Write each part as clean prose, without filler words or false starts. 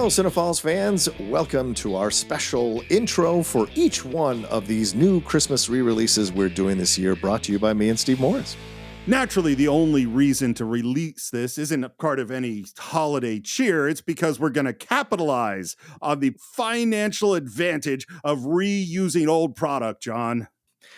Hello, Cine-Files fans. Welcome to our special intro for each one of these new Christmas re-releases we're doing this year, brought to you by me and Steve Morris. Naturally, the only reason to release this isn't part of any holiday cheer. It's because we're going to capitalize on the financial advantage of reusing old product, John.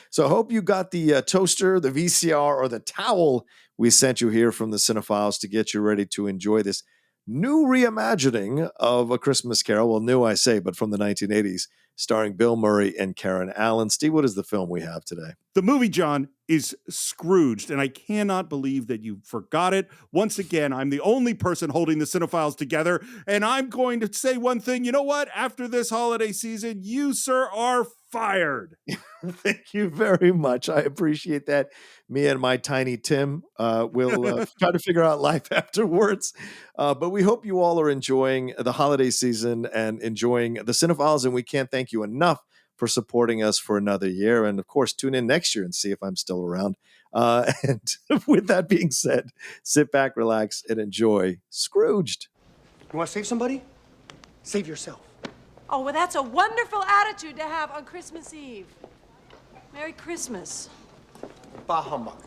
So I hope you got the toaster, the VCR, or the towel we sent you here from the Cine-Files to get you ready to enjoy this new reimagining of A Christmas Carol. Well, new I say, but from the 1980s, starring Bill Murray and Karen Allen. Steve, what is the film we have today? The movie, John, is Scrooged, and I cannot believe that you forgot it. Once again, I'm the only person holding the Cine-Files together, and I'm going to say one thing. You know what? After this holiday season, you, sir, are fired. Thank you very much. I appreciate that. Me and my tiny Tim will try to figure out life afterwards. But we hope you all are enjoying the holiday season and enjoying the Cine-Files, and we can't thank you enough for supporting us for another year. And of course, tune in next year and see if I'm still around. And with that being said, sit back, relax, and enjoy Scrooged. You want to save somebody? Save yourself. Oh, well, that's a wonderful attitude to have on Christmas Eve. Merry Christmas. Bah humbug.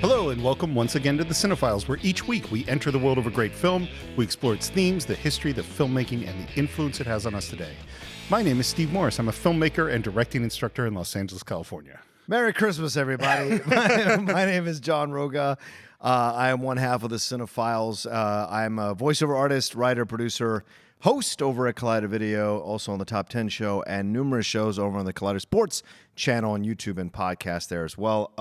Hello, and welcome once again to the Cine-Files, where each week we enter the world of a great film. We explore its themes, the history, the filmmaking, and the influence it has on us today. My name is Steve Morris. I'm a filmmaker and directing instructor in Los Angeles, California. Merry Christmas, everybody. My name is John Roga. I am one half of the Cine-Files. I'm a voiceover artist, writer, producer, host over at Collider Video, also on the Top 10 show, and numerous shows over on the Collider Sports channel on YouTube and podcast there as well.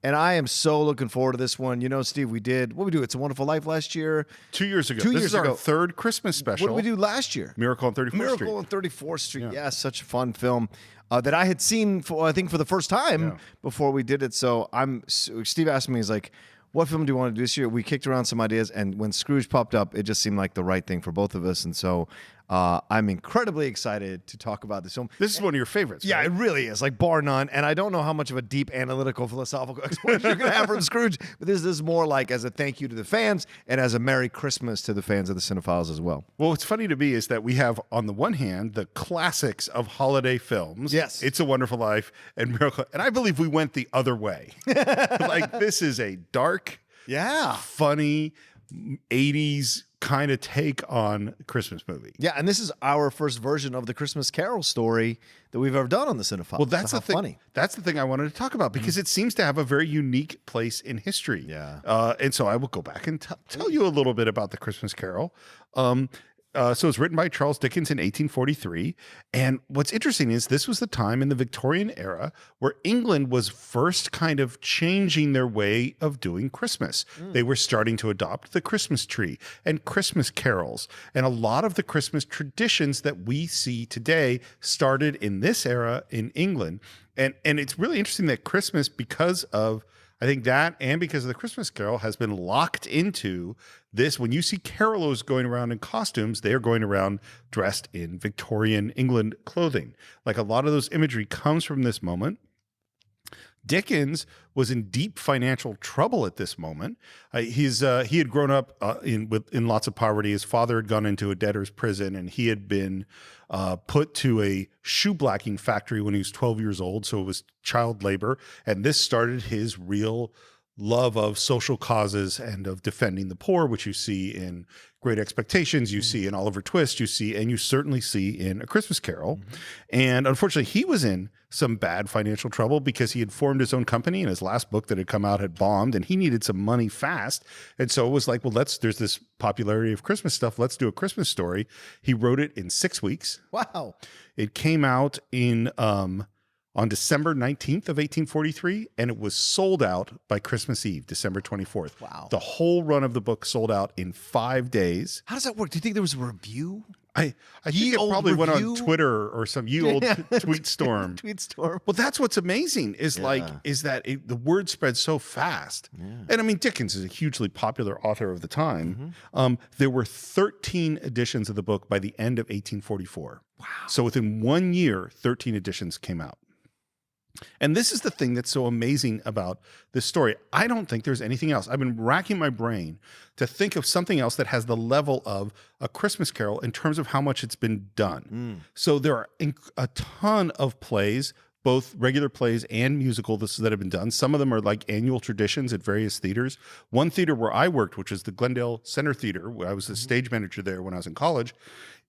And I am so looking forward to this one. You know, Steve, what did we do? It's a Wonderful Life last year. 2 years ago. 2 This years is our ago. third Christmas special. What did we do last year? Miracle on 34th Street. Miracle on 34th Street. Yeah, such a fun film that I had seen, I think, for the first time before we did it. So Steve asked me, he's like, what film do you want to do this year? We kicked around some ideas, and when Scrooge popped up, it just seemed like the right thing for both of us. And so I'm incredibly excited to talk about this film. This is one of your favorites, Yeah, right? it really is, like bar none. And I don't know how much of a deep analytical, philosophical explanation you're going to have from Scrooge, but this is more like as a thank you to the fans and as a Merry Christmas to the fans of the Cine-Files as well. Well, what's funny to me is that we have, on the one hand, the classics of holiday films. Yes. It's a Wonderful Life and Miracle. And I believe we went the other way. Like, this is a dark, funny 80s kind of take on Christmas movie. Yeah, and this is our first version of the Christmas Carol story that we've ever done on the Cine-Files. Well, that's so the thing. Funny. That's the thing I wanted to talk about because it seems to have a very unique place in history. Yeah. And so I will go back and tell you a little bit about the Christmas Carol. So it's written by Charles Dickens in 1843. And what's interesting is this was the time in the Victorian era where England was first kind of changing their way of doing Christmas. They were starting to adopt the Christmas tree and Christmas carols. And a lot of the Christmas traditions that we see today started in this era in England. And it's really interesting that Christmas, because of I think that and because of the Christmas Carol has been locked into this. When you see carolers going around in costumes, they are going around dressed in Victorian England clothing. Like, a lot of those imagery comes from this moment. Dickens was in deep financial trouble at this moment. He had grown up in lots of poverty. His father had gone into a debtor's prison, and he had been put to a shoeblacking factory when he was 12 years old. So it was child labor, and this started his real love of social causes and of defending the poor, which you see in Great Expectations, you see in Oliver Twist, and you certainly see in A Christmas Carol. And unfortunately, he was in some bad financial trouble because he had formed his own company, and his last book that had come out had bombed, and he needed some money fast. And so it was like, well, there's this popularity of Christmas stuff. Let's do a Christmas story. He wrote it in 6 weeks. Wow. It came out on December 19th of 1843, and it was sold out by Christmas Eve, December 24th. Wow. The whole run of the book sold out in 5 days. How does that work? Do you think there was a review? I think it probably went on Twitter or some tweet storm. Tweet storm. Well, that's what's amazing is that the word spread so fast. Yeah. And I mean, Dickens is a hugely popular author of the time. There were 13 editions of the book by the end of 1844. Wow. So within 1 year, 13 editions came out. And this is the thing that's so amazing about this story. I don't think there's anything else. I've been racking my brain to think of something else that has the level of A Christmas Carol in terms of how much it's been done. So there are a ton of plays, both regular plays and musicals that have been done. Some of them are like annual traditions at various theaters. One theater where I worked, which is the Glendale Center Theater, where I was the stage manager there when I was in college,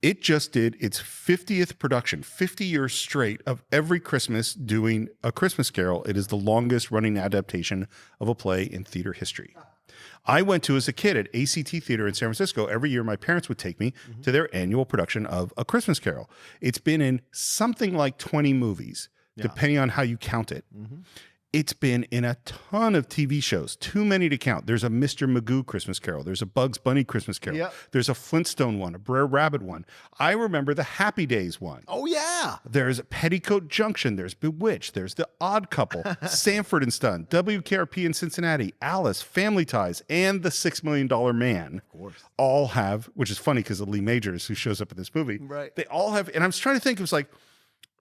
it just did its 50th production, 50 years straight of every Christmas doing A Christmas Carol. It is the longest running adaptation of a play in theater history. I went to, as a kid, at ACT Theater in San Francisco. Every year, my parents would take me to their annual production of A Christmas Carol. It's been in something like 20 movies, depending on how you count it. It's been in a ton of TV shows, too many to count. There's a Mr. Magoo Christmas Carol. There's a Bugs Bunny Christmas Carol. Yep. There's a Flintstone one, a Brer Rabbit one. I remember the Happy Days one. Oh, yeah. There's Petticoat Junction. There's Bewitched. There's The Odd Couple, Sanford and Son, WKRP in Cincinnati, Alice, Family Ties, and The $6 Million Man. Of course. All have, which is funny because of Lee Majors, who shows up in this movie. Right. They all have, and I was trying to think, it was like,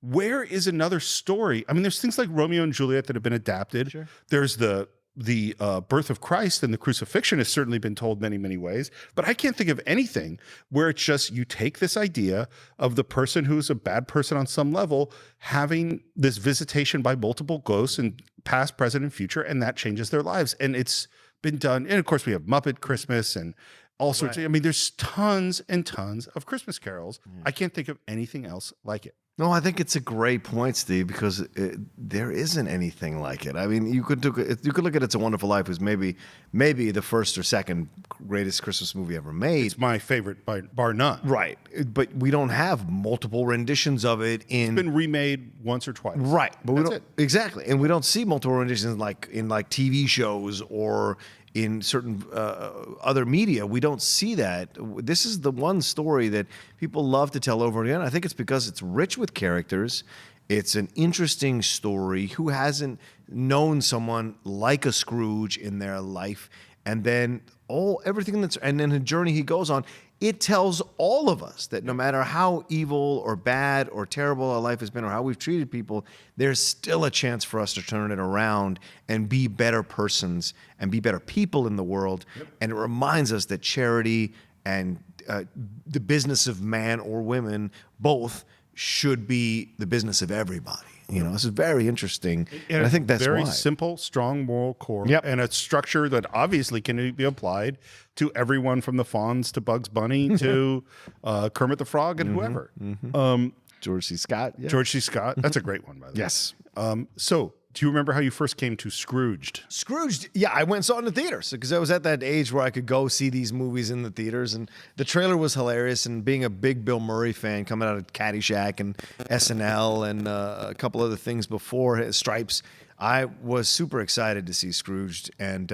where is another story? I mean, there's things like Romeo and Juliet that have been adapted. Sure. There's the birth of Christ, and the crucifixion has certainly been told many, many ways. But I can't think of anything where it's just you take this idea of the person who's a bad person on some level having this visitation by multiple ghosts and past, present, and future, and that changes their lives. And it's been done. And of course, we have Muppet Christmas and all sorts of, I mean, there's tons and tons of Christmas carols. I can't think of anything else like it. No, I think it's a great point, Steve, because there isn't anything like it. I mean, you could look at It's a Wonderful Life as maybe the first or second greatest Christmas movie ever made. It's my favorite bar none. Right, but we don't have multiple renditions of it in. It's been remade once or twice. Right, but we That's don't it. exactly, and we don't see multiple renditions like in TV shows or in certain other media. We don't see that. This is the one story that people love to tell over and again. I think it's because it's rich with characters. It's an interesting story. Who hasn't known someone like a Scrooge in their life? And then and then the journey he goes on, it tells all of us that no matter how evil or bad or terrible our life has been or how we've treated people, there's still a chance for us to turn it around and be better persons and be better people in the world. Yep. And it reminds us that charity and the business of man or women both should be the business of everybody. You know, this is very interesting, and I think that's very why. simple, strong moral core, Yep. and a structure that obviously can be applied to everyone from the Fonz to Bugs Bunny to Kermit the Frog and whoever. George C. Scott. Yeah. George C. Scott, that's a great one, by the way. Yes. So, do you remember how you first came to Scrooged? Scrooged, yeah, I went and saw it in the theaters because I was at that age where I could go see these movies in the theaters, and the trailer was hilarious. And being a big Bill Murray fan, coming out of Caddyshack and SNL and a couple other things before Stripes, I was super excited to see Scrooged. And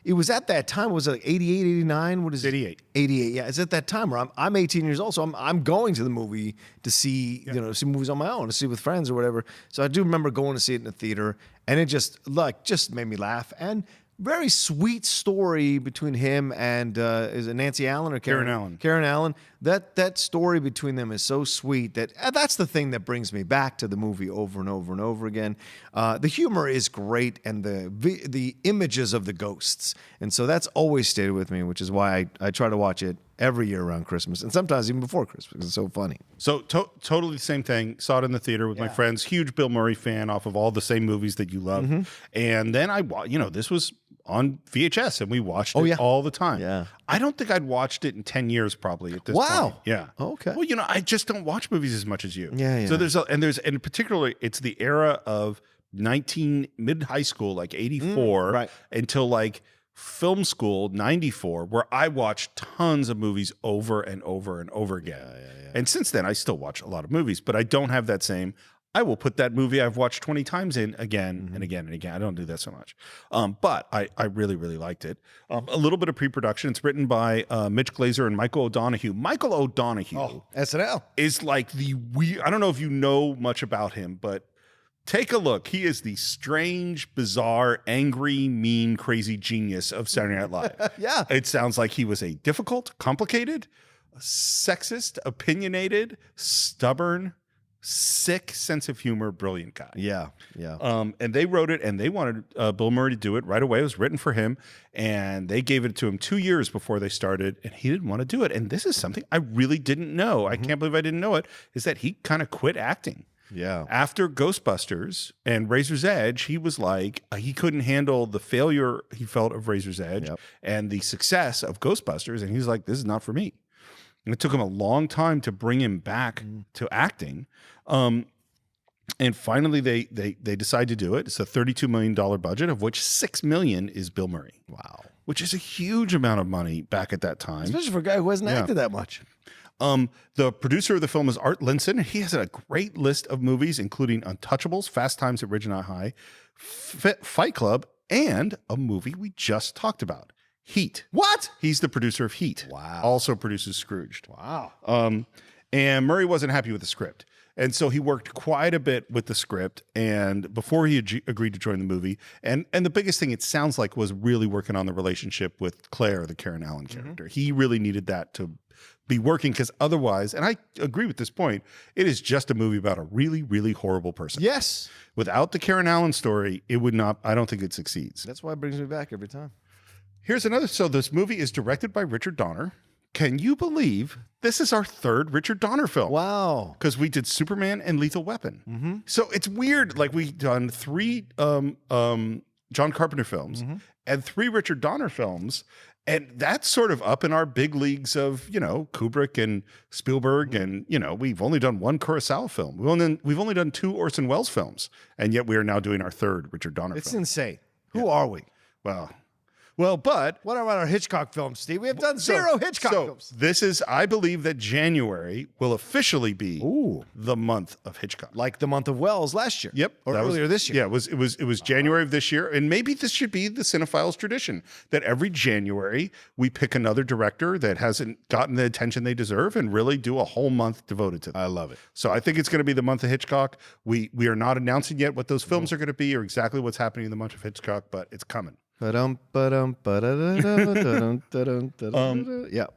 it was at that time, was it like 88, 89? What is it? 88. 88, yeah. It's at that time where I'm 18 years old, so I'm going to the movie to see, see movies on my own, to see with friends or whatever. So I do remember going to see it in the theater, and it just made me laugh. And very sweet story between him and is it Nancy Allen or Karen Allen? Karen Allen. That story between them is so sweet that that's the thing that brings me back to the movie over and over and over again. The humor is great, and the images of the ghosts, and so that's always stayed with me, which is why I try to watch it every year around Christmas, and sometimes even before Christmas, because it's so funny. So totally the same thing. Saw it in the theater with my friends. Huge Bill Murray fan off of all the same movies that you love. And then this was on VHS, and we watched it all the time. Yeah. I don't think I'd watched it in 10 years probably at this point. Yeah. Okay. Well, I just don't watch movies as much as you. Yeah. So and particularly it's the era of mid high school, like 84, right, until like film school 94, where I watched tons of movies over and over and over again. And since then I still watch a lot of movies, but I don't have that same, I will put that movie I've watched 20 times in again and again and again. I don't do that so much. But I really, really liked it. A little bit of pre-production. It's written by Mitch Glazer and Michael O'Donoghue. Michael O'Donoghue SNL is like I don't know if you know much about him, but take a look. He is the strange, bizarre, angry, mean, crazy genius of Saturday Night Live. Yeah. It sounds like he was a difficult, complicated, sexist, opinionated, stubborn, sick sense of humor, brilliant guy. Yeah. And they wrote it, and they wanted Bill Murray to do it right away. It was written for him, and they gave it to him 2 years before they started, and he didn't want to do it. And this is something I really didn't know. I can't believe I didn't know it, is that he kind of quit acting. Yeah. After Ghostbusters and Razor's Edge, he was like, he couldn't handle the failure he felt of Razor's Edge and the success of Ghostbusters, and he's like, this is not for me. And it took him a long time to bring him back to acting. And finally, they decide to do it. It's a $32 million budget, of which $6 million is Bill Murray. Wow. Which is a huge amount of money back at that time. Especially for a guy who hasn't acted that much. The producer of the film is Art Linson. He has a great list of movies, including Untouchables, Fast Times at Ridgemont High, Fight Club, and a movie we just talked about, Heat. What? He's the producer of Heat. Wow. Also produces Scrooged. Wow. And Murray wasn't happy with the script. And so he worked quite a bit with the script, and before he agreed to join the movie, and the biggest thing it sounds like was really working on the relationship with Claire, the Karen Allen character. He really needed that to be working, because otherwise, and I agree with this point, it is just a movie about a really, really horrible person. Yes. Without the Karen Allen story, it would not, I don't think it succeeds. That's why it brings me back every time. Here's another. So this movie is directed by Richard Donner. Can you believe this is our third Richard Donner film? Wow. Because we did Superman and Lethal Weapon. So it's weird. Like, we've done 3 John Carpenter films and 3 Richard Donner films. And that's sort of up in our big leagues of, Kubrick and Spielberg. And, we've only done 1 Kurosawa film. We've only done 2 Orson Welles films. And yet we are now doing our 3rd Richard Donner It's film. insane. Who are we? But What about our Hitchcock films, Steve? We have done 0 Hitchcock films. This is, I believe that January will officially be the month of Hitchcock. Like the month of Wells last year. Yep. Or that was- earlier this year. Yeah, it was January of this year. And maybe this should be the Cine-Files tradition, that every January we pick another director that hasn't gotten the attention they deserve and really do a whole month devoted to them. I love it. So I think it's going to be the month of Hitchcock. We are not announcing yet what those films are going to be or exactly what's happening in the month of Hitchcock, but it's coming. Yeah.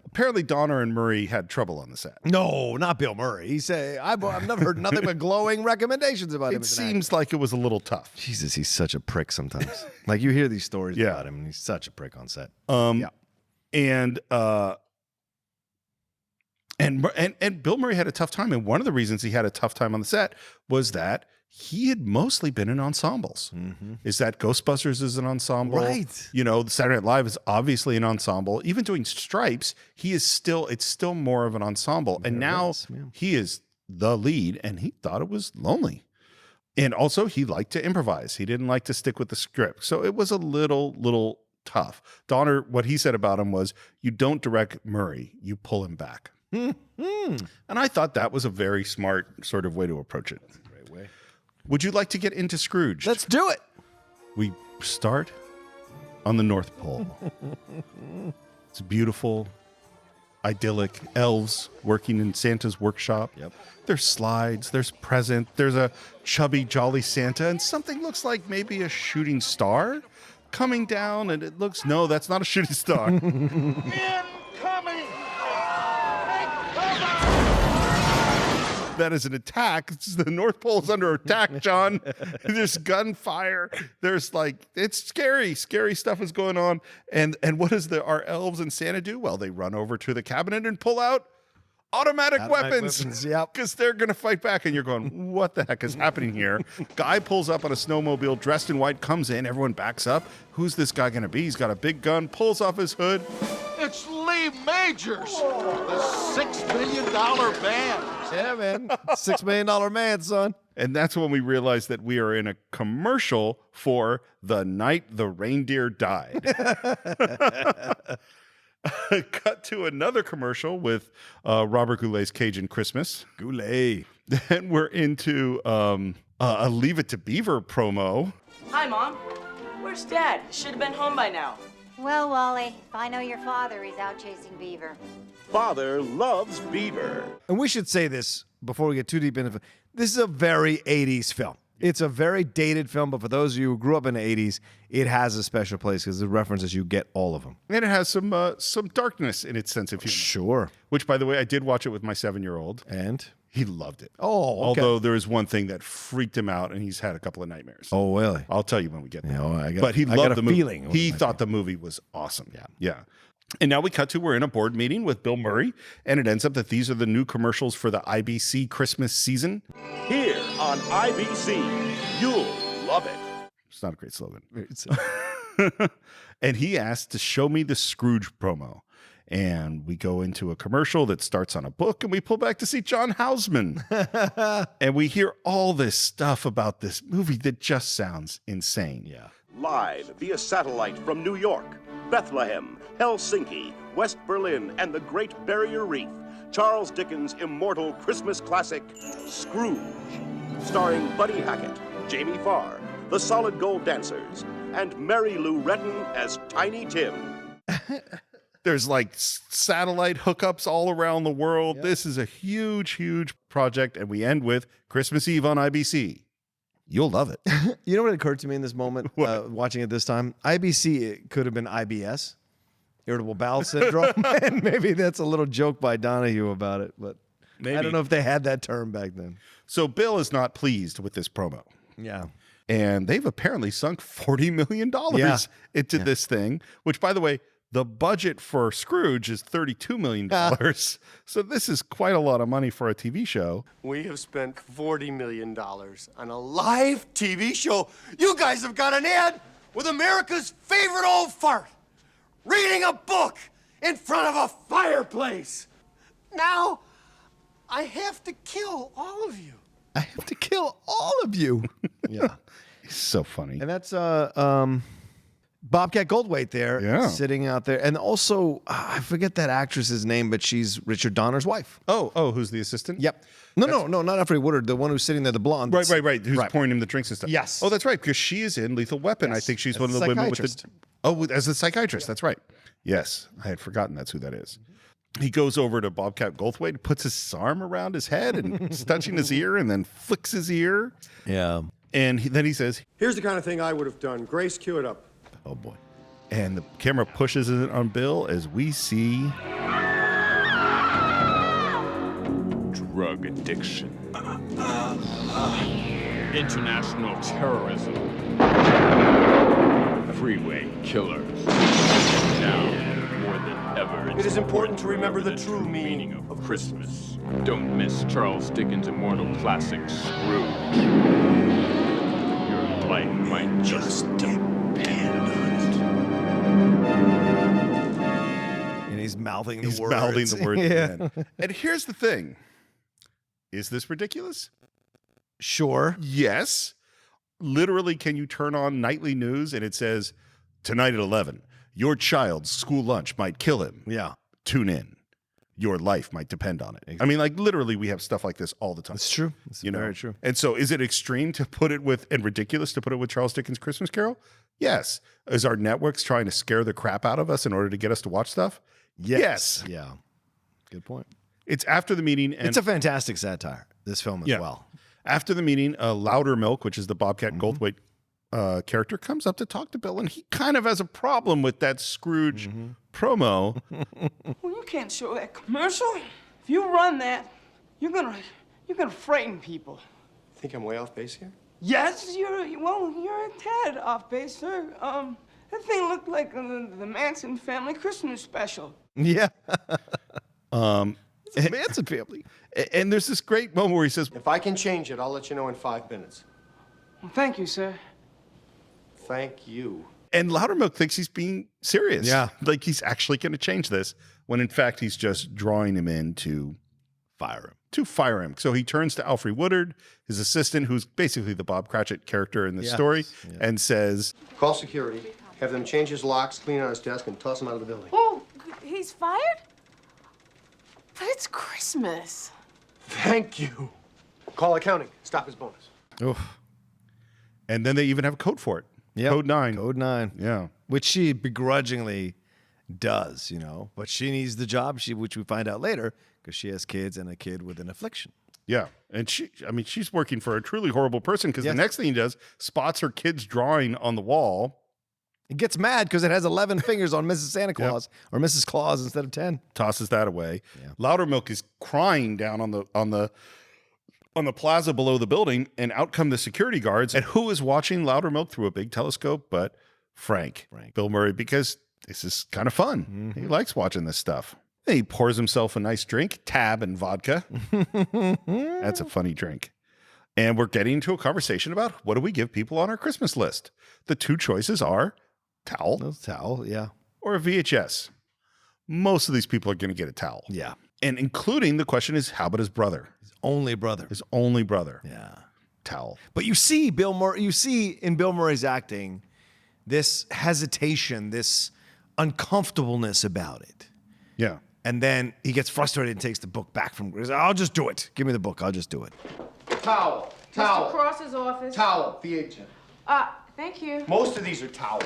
Apparently Donner and Murray had trouble on the set. No, not Bill Murray. He said, I've never heard nothing but glowing recommendations about him. It seems like it was a little tough. Jesus, he's such a prick sometimes. Like, you hear these stories Yeah. about him, and he's such a prick on set. And Bill Murray had a tough time, and one of the reasons he had a tough time on the set was that he had mostly been in ensembles. Is that Ghostbusters is an ensemble, Right. Saturday Night Live is obviously an ensemble. Even doing Stripes, it's still more of an ensemble. And now he is the lead, and he thought it was lonely. And also, he liked to improvise. He didn't like to stick with the script, so it was a little tough. Donner, what he said about him was, "You don't direct Murray, you pull him back." And I thought that was a very smart sort of way to approach it. Great way. Would you like to get into Scrooge? Let's do it. We start on the North Pole. It's beautiful, idyllic, elves working in Santa's workshop. Yep. There's slides, there's present, there's a chubby, jolly Santa, and something looks like maybe a shooting star coming down, and it looks, no, that's not a shooting star. That is an attack. The North Pole is under attack, John. There's gunfire. There's it's scary. Scary stuff is going on. And what does our elves and Santa do? Well, they run over to the cabinet and pull out automatic weapons. Yep. Because they're going to fight back. And you're going, what the heck is happening here? Guy pulls up on a snowmobile dressed in white, comes in. Everyone backs up. Who's this guy going to be? He's got a big gun, pulls off his hood. It's Lee Majors, the $6 million man. Yeah, man. $6 million man, son. And that's when we realized that we are in a commercial for The Night the Reindeer Died. Cut to another commercial with Robert Goulet's Cajun Christmas. Goulet. Then we're into a Leave It to Beaver promo. Hi, Mom. Where's Dad? Should have been home by now. Well, Wally, if I know your father, he's out chasing beaver. Father loves beaver. And we should say this before we get too deep into it. This is a very 80s film. It's a very dated film, but for those of you who grew up in the 80s, it has a special place because the references, you get all of them. And it has some darkness in its sense of humor. Sure. Which, by the way, I did watch it with my 7-year-old. And? He loved it. Oh, okay. Although there is one thing that freaked him out, and he's had a couple of nightmares. Oh, really? I'll tell you when we get there. But he loved the movie. Feeling He thought the movie was awesome. Yeah. And now we cut to, we're in a board meeting with Bill Murray, and it ends up that these are the new commercials for the IBC Christmas season. Here on IBC, you'll love it. It's not a great slogan. And he asked to show me the Scrooge promo. And we go into a commercial that starts on a book, and we pull back to see John Houseman. And we hear all this stuff about this movie that just sounds insane. Yeah. Live via satellite from New York, Bethlehem, Helsinki, West Berlin, and the Great Barrier Reef, Charles Dickens' immortal Christmas classic, Scrooge, starring Buddy Hackett, Jamie Farr, the Solid Gold Dancers, and Mary Lou Retton as Tiny Tim. There's like satellite hookups all around the world. Yep. This is a huge, huge project, and we end with Christmas Eve on IBC. You'll love it. You know what occurred to me in this moment, watching it this time? IBC, it could have been IBS, irritable bowel syndrome. And maybe that's a little joke by Donahue about it, but maybe. I don't know if they had that term back then. So Bill is not pleased with this promo. Yeah. And they've apparently sunk $40 million into this thing, which, by the way, the budget for Scrooge is $32 million. So this is quite a lot of money for a TV show. We have spent $40 million on a live TV show. You guys have got an ad with America's favorite old fart reading a book in front of a fireplace. Now, I have to kill all of you. I have to kill all of you. Yeah. It's so funny. And that's Bobcat Goldthwait there, sitting out there. And also, I forget that actress's name, but she's Richard Donner's wife. Oh, who's the assistant? Yep. No, not Alfred Woodard, the one who's sitting there, the blonde. Right. Who's pouring him the drinks and stuff. Yes. Oh, that's right, because she is in Lethal Weapon. I think she's one of the women with the... Oh, as a psychiatrist, that's right. Yes, I had forgotten that's who that is. He goes over to Bobcat Goldthwait, puts his arm around his head and is touching his ear and then flicks his ear. Yeah. And then he says... Here's the kind of thing I would have done. Grace, cue it up. Oh, boy. And the camera pushes it on Bill as we see... Drug addiction. International terrorism. Freeway killers. Now, more than ever, It is important to remember the true meaning of Christmas. Don't miss Charles Dickens' immortal classic, Scrooge. Your life might just depend on it. And he's mouthing the words. He's mouthing the words. Yeah. And here's the thing. Is this ridiculous? Sure. Yes. Literally, can you turn on nightly news and it says, tonight at 11, your child's school lunch might kill him. Yeah. Tune in. Your life might depend on it. Exactly. I mean, like, literally, we have stuff like this all the time. It's true. It's very true. And so is it extreme to put it with, and ridiculous to put it with Charles Dickens' Christmas Carol? Yes. Is our networks trying to scare the crap out of us in order to get us to watch stuff? Yes. Yeah. Good point. It's after the meeting. And it's a fantastic satire, this film as well. After the meeting, Loudermilk, which is the Bobcat Goldthwait character, comes up to talk to Bill, and he kind of has a problem with that Scrooge promo. Well, you can't show that commercial. If you run that, you're gonna frighten people. Think I'm way off base here? Yes, you're a tad off base, sir. That thing looked like the Manson family Christmas special. Yeah. It's a Manson family. And there's this great moment where he says, if I can change it, I'll let you know in 5 minutes. Well, thank you, sir. Thank you. And Loudermilk thinks he's being serious. Yeah. Like he's actually going to change this, when in fact he's just drawing him in to fire him. So he turns to Alfred Woodard, his assistant, who's basically the Bob Cratchit character in this story, and says, call security, have them change his locks, clean out his desk, and toss him out of the building. Oh, he's fired? But it's Christmas. Thank you. Call accounting. Stop his bonus. Oof. And then they even have a code for it. Yep. Code 9. Code 9. Yeah. Which she begrudgingly does, but she needs the job, which we find out later, because she has kids and a kid with an affliction. Yeah. And she's working for a truly horrible person because the next thing he does, spots her kid's drawing on the wall. He gets mad because it has 11 fingers on Mrs. Santa Claus or Mrs. Claus instead of 10. Tosses that away. Yeah. Loudermilk is crying down on the plaza below the building, and out come the security guards. And who is watching Loudermilk through a big telescope but Frank. Bill Murray, because this is kind of fun. He likes watching this stuff. He pours himself a nice drink, tab and vodka. That's a funny drink. And we're getting into a conversation about what do we give people on our Christmas list. The two choices are towel. Yeah. Or a VHS. Most of these people are going to get a towel. Yeah. And including the question is, how about his brother? His only brother. His only brother. Yeah. Towel. But you see in Bill Murray's acting this hesitation, this uncomfortableness about it. Yeah. And then he gets frustrated and takes the book back from him. I'll just do it. Give me the book. I'll just do it. Towel. Mr. Cross's office. Towel. VHS. Thank you. Most of these are towel.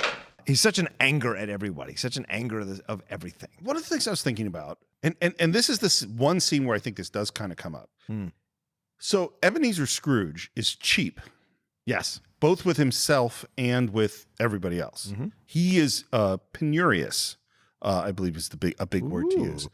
He's such an anger at everybody. Such an anger of everything. One of the things I was thinking about, and this is this one scene where I think this does kind of come up. So Ebenezer Scrooge is cheap. Yes. Both with himself and with everybody else. He is penurious. I believe is a big word to use.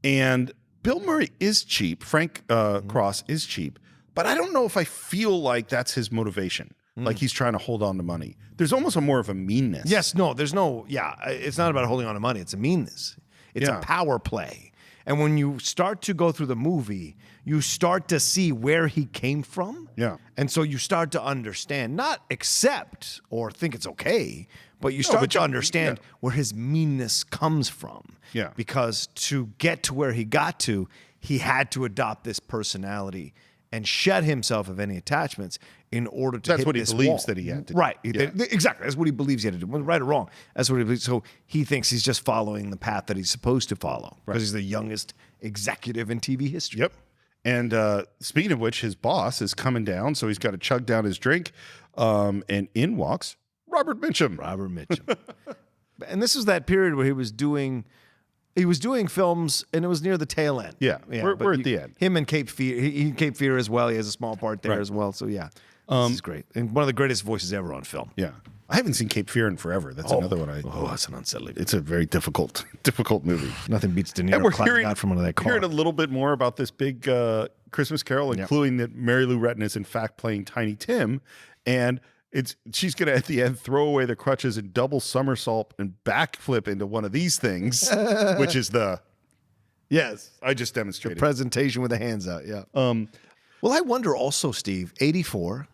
And Bill Murray is cheap. Frank Cross is cheap. But I don't know if I feel like that's his motivation. Like he's trying to hold on to money. There's almost more of a meanness. Yes, no, there's no, it's not about holding on to money. It's a meanness. It's a power play. And when you start to go through the movie, you start to see where he came from. Yeah. And so you start to understand, not accept or think it's okay, but you start to understand where his meanness comes from. Yeah. Because to get to where he got to, he had to adopt this personality and shed himself of any attachments in order to That's hit what he this believes wall. that he had to do. Right. Yeah. Exactly. That's what he believes he had to do. Right or wrong. That's what he believes. So he thinks he's just following the path that he's supposed to follow because he's the youngest executive in TV history. Yep. And speaking of which, his boss is coming down, so he's got to chug down his drink. And in walks Robert Mitchum. Robert Mitchum. And this was that period where he was doing films, and it was near the tail end. Yeah, we're at the end. Him and Cape Fear. He Cape Fear as well. He has a small part there as well. So yeah, this is great. And one of the greatest voices ever on film. Yeah. I haven't seen Cape Fear in forever. That's another one. That's an unsettling. It's a very difficult movie. Nothing beats De Niro climbing out from under that car. Hearing a little bit more about this big Christmas Carol, including that Mary Lou Retton is in fact playing Tiny Tim, and she's going to at the end throw away the crutches and double somersault and backflip into one of these things, which is I just demonstrated the presentation with the hands out. Yeah. Well, I wonder also, Steve, 84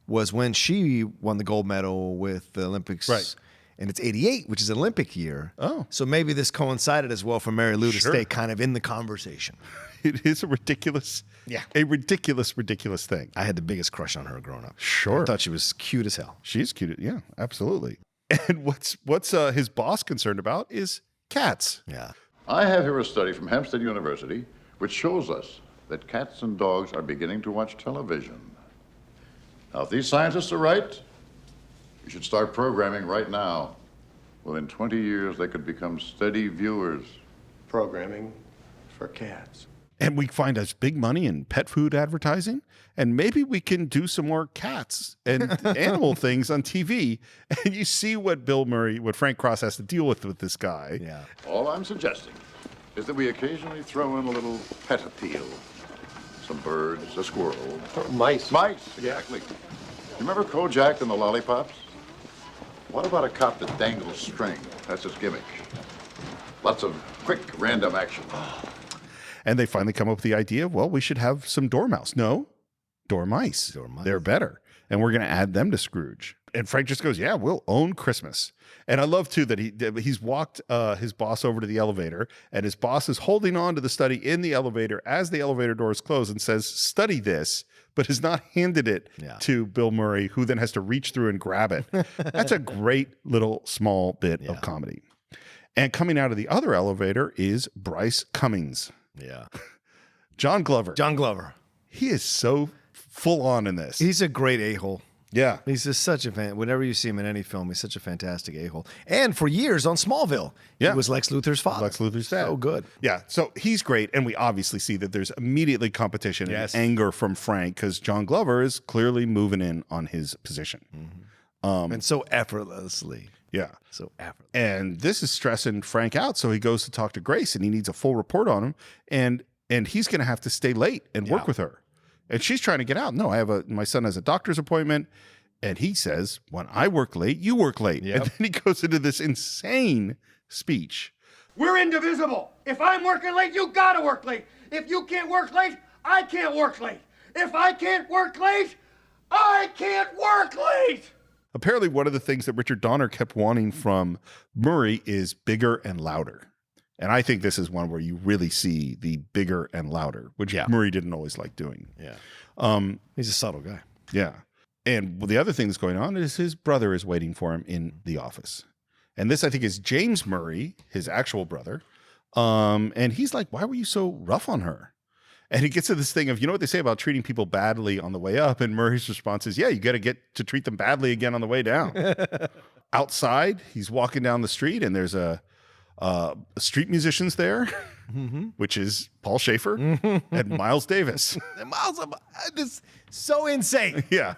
was when she won the gold medal with the Olympics. Right. And it's 88, which is an Olympic year. Oh. So maybe this coincided as well for Mary Lou to stay kind of in the conversation. It is a ridiculous thing. I had the biggest crush on her growing up. Sure. I thought she was cute as hell. She's cute. Yeah, absolutely. And what's his boss concerned about is cats. Yeah. I have here a study from Hampstead University which shows us that cats and dogs are beginning to watch television. Now, if these scientists are right, we should start programming right now. Within 20 years, they could become steady viewers. Programming for cats. And we find us big money in pet food advertising, and maybe we can do some more cats and animal things on TV. And you see what Frank Cross has to deal with this guy. Yeah. All I'm suggesting is that we occasionally throw in a little pet appeal. Some birds, a squirrel. Mice. Mice, exactly. Remember Kojak and the Lollipops? What about a cop that dangles string? That's his gimmick. Lots of quick, random action. And they finally come up with the idea of, we should have some dormouse. No, dormice. They're better. And we're going to add them to Scrooge. And Frank just goes, yeah, we'll own Christmas. And I love, too, that he's walked his boss over to the elevator, and his boss is holding on to the study in the elevator as the elevator doors close and says, study this, but has not handed it to Bill Murray, who then has to reach through and grab it. That's a great little small bit of comedy. And coming out of the other elevator is Bryce Cummings. Yeah. John Glover. John Glover. He is so full on in this. He's a great a-hole. Yeah. He's just such a fan. Whenever you see him in any film, he's such a fantastic a-hole. And for years on Smallville, Yeah. he was Lex Luthor's father. Lex Luthor's dad. So good. Yeah, so he's great, and we obviously see that there's immediately competition Yes. and anger from Frank because John Glover is clearly moving in on his position. And so effortlessly. Yeah. So effortless. And this is stressing Frank out, so he goes to talk to Grace, and he needs a full report on him, and he's going to have to stay late and work with her. And she's trying to get out. No, my son has a doctor's appointment, and he says, when I work late, you work late. Yep. And then he goes into this insane speech. We're indivisible. If I'm working late, you gotta work late. If you can't work late, I can't work late. If I can't work late, I can't work late. Apparently, one of the things that Richard Donner kept wanting from Murray is bigger and louder. And I think this is one where you really see the bigger and louder, which Murray didn't always like doing. Yeah. He's a subtle guy. Yeah. And the other thing that's going on is his brother is waiting for him in the office. And this, I think, is James Murray, his actual brother. And he's like, why were you so rough on her? And he gets to this thing of, you know what they say about treating people badly on the way up? And Murray's response is, yeah, you got to get to treat them badly again on the way down. Outside, he's walking down the street, and there's a street musicians there, which is Paul Schaefer and Miles Davis. Miles, it's so insane. Yeah.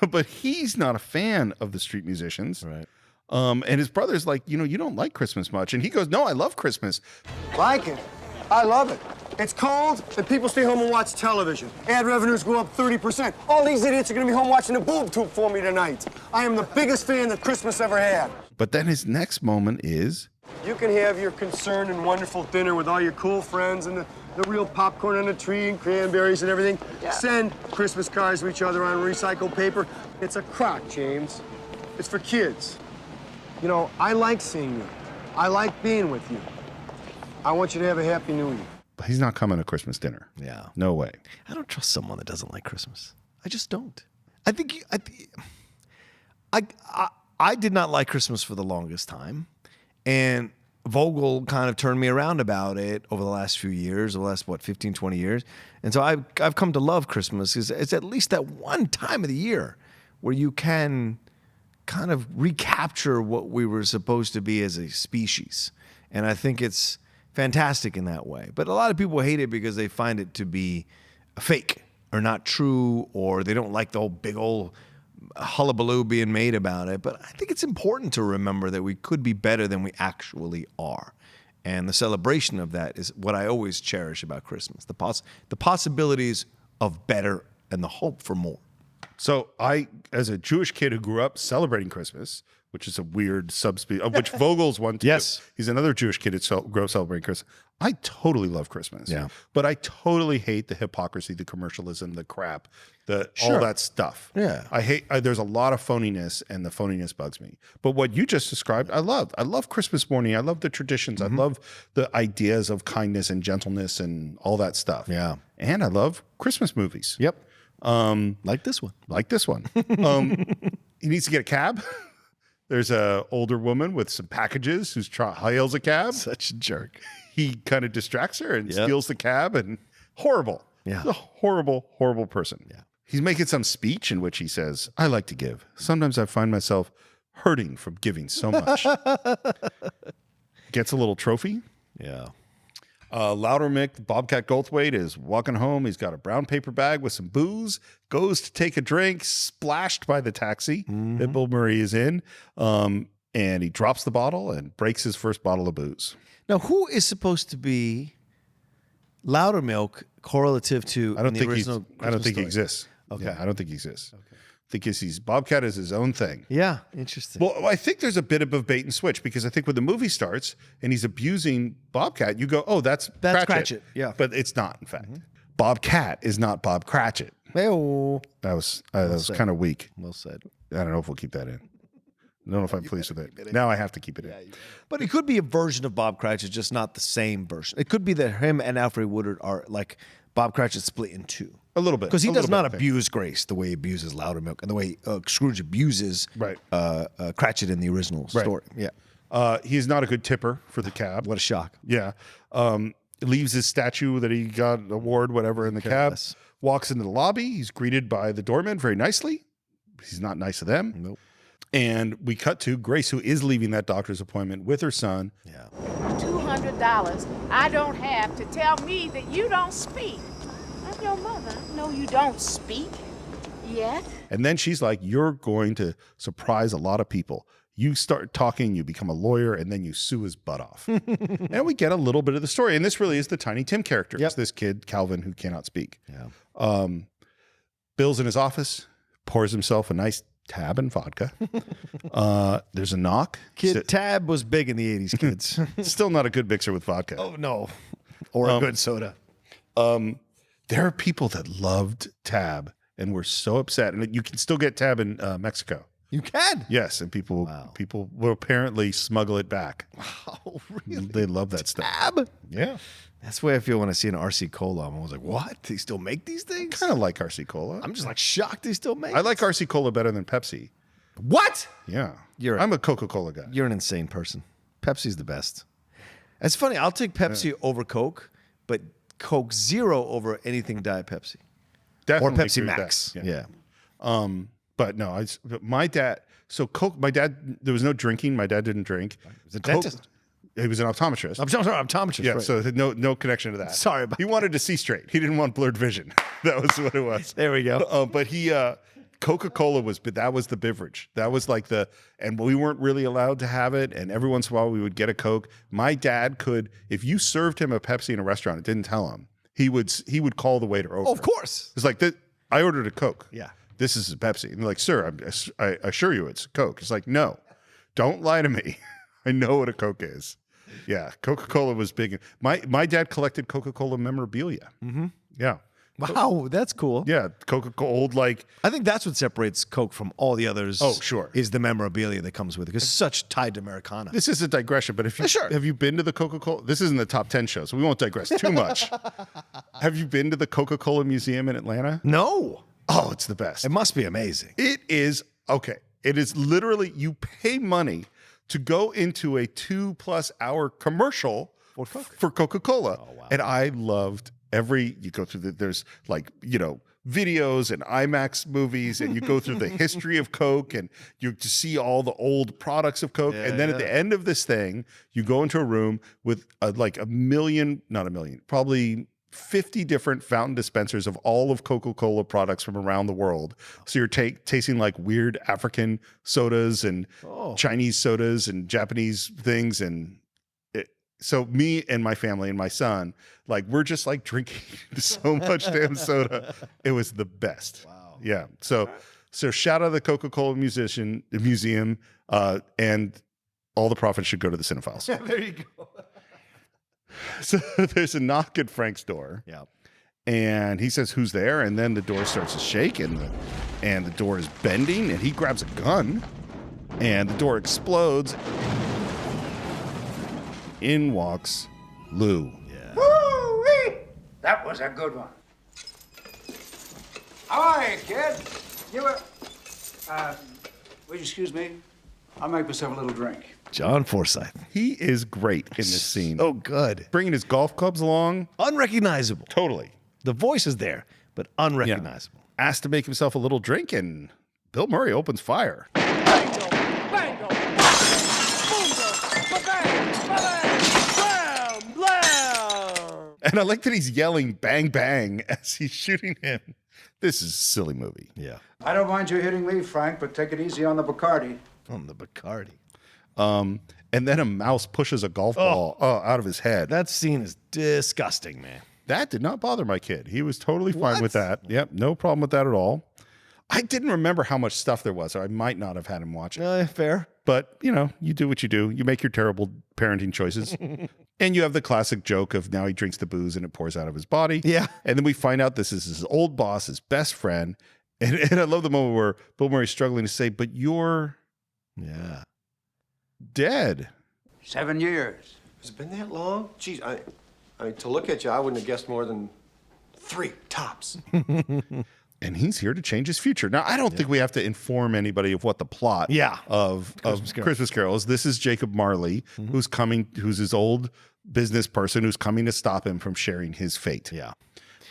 But he's not a fan of the street musicians. Right. And his brother's like, you don't like Christmas much. And he goes, no, I love Christmas. Like it. I love it. It's cold, and people stay home and watch television. Ad revenues go up 30%. All these idiots are gonna be home watching the boob tube for me tonight. I am the biggest fan that Christmas ever had. But then his next moment is, You can have your concerned and wonderful dinner with all your cool friends and the real popcorn on the tree and cranberries and everything. Yeah. Send Christmas cards to each other on recycled paper. It's a crock, James. It's for kids. I like seeing you. I like being with you. I want you to have a Happy New Year. but he's not coming to Christmas dinner. Yeah. No way. I don't trust someone that doesn't like Christmas. I just don't. I did not like Christmas for the longest time. And Vogel kind of turned me around about it over the last few years, over the last, 15, 20 years. And so I've come to love Christmas. It's at least that one time of the year where you can kind of recapture what we were supposed to be as a species. And I think it's fantastic in that way. But a lot of people hate it because they find it to be fake or not true, or they don't like the whole big old hullabaloo being made about it. But I think it's important to remember that we could be better than we actually are. And the celebration of that is what I always cherish about Christmas, the possibilities of better and the hope for more. So I, as a Jewish kid who grew up celebrating Christmas, which is a weird subspecies, of which Vogel's one too. Yes. He's another Jewish kid who grew up celebrating Christmas. I totally love Christmas. Yeah. But I totally hate the hypocrisy, the commercialism, the crap, all that stuff. Yeah. I hate, there's a lot of phoniness, and the phoniness bugs me. But what you just described, I love. I love Christmas morning. I love the traditions. I love the ideas of kindness and gentleness and all that stuff. Yeah. And I love Christmas movies. Yep. Like this one. Like this one. He needs to get a cab. There's a older woman with some packages who's hails a cab. Such a jerk. He kind of distracts her and steals the cab, and horrible. Yeah. He's a horrible, horrible person. Yeah. He's making some speech in which he says, I like to give. Sometimes I find myself hurting from giving so much. Gets a little trophy. Yeah. Loudermilk, Bobcat Goldthwait, is walking home. He's got a brown paper bag with some booze, goes to take a drink, splashed by the taxi that Bill Murray is in, and he drops the bottle and breaks his first bottle of booze. Now, who is supposed to be Loudermilk correlative to I don't the think original I don't think he Christmas story? exists. Okay. Yeah, I don't think he exists. Okay. I think he's Bobcat is his own thing. Yeah, interesting. Well, I think there's a bit of a bait and switch, because I think when the movie starts and he's abusing Bobcat, you go, "Oh, that's Cratchit." Yeah, but it's not. In fact, Bobcat is not Bob Cratchit. Hey-o. That was kind of weak. Well said. I don't know if we'll keep that in. I don't know if I'm pleased with it. Now I have to keep it in. But it could be a version of Bob Cratchit, just not the same version. It could be that him and Alfred Woodard are like Bob Cratchit split in two. A little bit. Because he A does little not bit, I think. abuse Grace the way he abuses Loudermilk and the way Scrooge abuses Cratchit in the original story. Yeah. He's not a good tipper for the cab. What a shock. Yeah. Leaves his statue that he got an award, whatever, in the cab. Walks into the lobby. He's greeted by the doorman very nicely. he's not nice to them. Nope. And we cut to Grace, who is leaving that doctor's appointment with her son. Yeah. $200 I don't have to tell me that you don't speak. I'm your mother. No, you don't speak yet. And then she's like, you're going to surprise a lot of people. You start talking, you become a lawyer, and then you sue his butt off. And we get a little bit of the story. And this really is the Tiny Tim character. It's this kid, Calvin, who cannot speak. Yeah. Bill's in his office, pours himself a nice tab and vodka. There's a knock. Tab was big in the 80s, kids. Still not a good mixer with vodka. Oh, no. Or a good soda. There are people that loved Tab and were so upset. And you can still get Tab in Mexico. You can? Yes, and people will apparently smuggle it back. Oh, really? They love that stuff. Tab? Yeah. That's the way I feel when I see an RC Cola. I'm always like, what? They still make these things? Kind of like RC Cola. I'm just like shocked they still make I like RC Cola better than Pepsi. What? Yeah. I'm a Coca-Cola guy. You're an insane person. Pepsi's the best. It's funny. I'll take Pepsi over Coke, but Coke Zero over anything Diet Pepsi. Definitely or Pepsi agree with Max. that. Yeah. But no, my dad, so Coke, my dad, there was no drinking. My dad didn't drink. He was a dentist. He was an optometrist. Optometrist. Yeah, right. so no connection to that. Sorry about He wanted to see straight. He didn't want blurred vision. That was what it was. There we go. But he, Coca-Cola that was the beverage. That was like and we weren't really allowed to have it. And every once in a while we would get a Coke. My dad could, if you served him a Pepsi in a restaurant, it didn't tell him. He would call the waiter over. Oh, of course. It's like, I ordered a Coke. Yeah. This is a Pepsi. And they're like, sir, I assure you it's a Coke. It's like, no, don't lie to me. I know what a Coke is. Yeah, Coca-Cola was big. My dad collected Coca-Cola memorabilia. Mm-hmm. Yeah. Wow, that's cool. Yeah, Coca-Cola, old like. I think that's what separates Coke from all the others. Oh, sure. Is the memorabilia that comes with it. Because it's such tied to Americana. This is a digression, but have you been to the Coca-Cola? This isn't the top 10 show, so we won't digress too much. Have you been to the Coca-Cola Museum in Atlanta? No. Oh, it's the best. It must be amazing. It is, okay. It is literally, you pay money to go into a 2+ hour commercial for Coca-Cola. Oh, wow. And I loved you go through there's like, videos and IMAX movies, and you go through the history of Coke, and you to see all the old products of Coke. And then at the end of this thing, you go into a room with probably 50 different fountain dispensers of all of Coca-Cola products from around the world. So you're tasting like weird African sodas and Chinese sodas and Japanese things. And so me and my family and my son, like, we're just like drinking so much damn soda. It was the best. Wow. Yeah. So shout out to the Coca-Cola Museum, and all the profits should go to the Cine-Files. There you go. So there's a knock at Frank's door. Yeah. And he says, "Who's there?" And then the door starts to shake, and the door is bending, and he grabs a gun, and the door explodes. In walks Lou. Yeah. Woo-wee! That was a good one. How are you, kid? You were... would you excuse me? I'll make myself a little drink. John Forsythe. He is great in this scene. Oh, good. Bringing his golf clubs along. Unrecognizable. Totally. The voice is there, but unrecognizable. Yeah. Asked to make himself a little drink, and Bill Murray opens fire. Bango, bango, bungo, ba-bang, ba-bang, blam, blam. And I like that he's yelling bang, bang as he's shooting him. This is a silly movie. Yeah. I don't mind you hitting me, Frank, but take it easy on the Bacardi. On the Bacardi. And then a mouse pushes a golf ball out of his head. That scene is disgusting, man. That did not bother my kid. He was totally fine with that. Yep, no problem with that at all. I didn't remember how much stuff there was, so I might not have had him watch it. Fair. But, you do what you do. You make your terrible parenting choices. And you have the classic joke of now he drinks the booze and it pours out of his body. Yeah. And then we find out this is his old boss, his best friend. And I love the moment where Bill Murray's struggling to say, but you're dead. 7 years. Has it been that long? Geez, I mean, to look at you, I wouldn't have guessed more than 3 tops. And he's here to change his future. Now, I don't think we have to inform anybody of what the plot of Christmas Carol is. This is Jacob Marley, who's his old business person who's coming to stop him from sharing his fate. Yeah.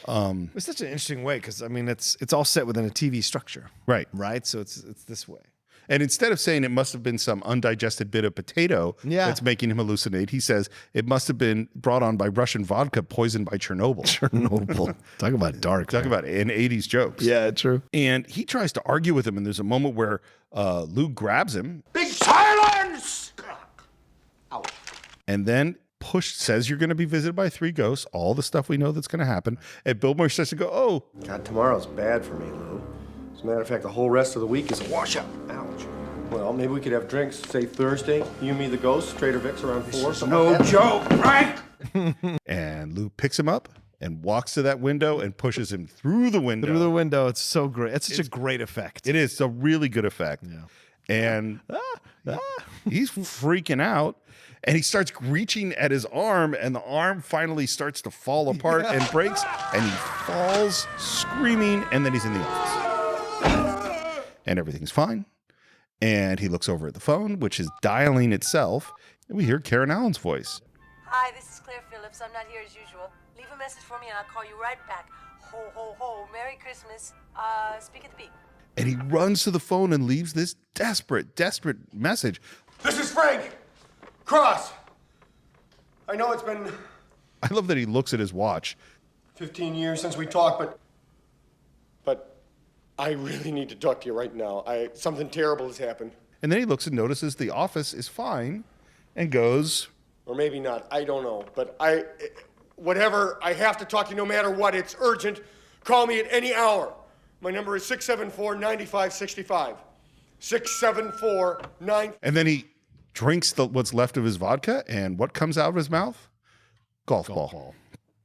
It's such an interesting way because I mean it's all set within a TV structure, Right. right? So it's this way. And instead of saying it must have been some undigested bit of potato that's making him hallucinate, he says it must have been brought on by Russian vodka poisoned by Chernobyl. Chernobyl. Talk about dark. Talk about an 80s jokes. Yeah, true. And he tries to argue with him, and there's a moment where Lou grabs him. Big silence! And then says you're going to be visited by 3 ghosts, all the stuff we know that's going to happen. And Bill Murray starts to go, oh. God, tomorrow's bad for me, Lou. As a matter of fact, the whole rest of the week is a washout. Ouch. Well, maybe we could have drinks, say Thursday. You, me, the ghosts, Trader Vic's around 4. No joke, Frank! And Lou picks him up and walks to that window and pushes him through the window. Through the window. It's so great. It's such a great effect. It is. It's a really good effect. Yeah. And he's freaking out. And he starts reaching at his arm, and the arm finally starts to fall apart and breaks, and he falls screaming, and then he's in the office. And everything's fine. And he looks over at the phone, which is dialing itself, and we hear Karen Allen's voice. Hi, this is Claire Phillips. I'm not here as usual. Leave a message for me and I'll call you right back. Ho, ho, ho. Merry Christmas. Speak at the beep. And he runs to the phone and leaves this desperate message. This is Frank Cross. I know it's been I love that he looks at his watch. 15 years since we talked, but I really need to talk to you right now. Something terrible has happened. And then he looks and notices the office is fine and goes, or maybe not, I don't know. But whatever, I have to talk to you no matter what. It's urgent. Call me at any hour. My number is 674-9565. 674-9. And then he drinks what's left of his vodka, and what comes out of his mouth? Golf ball.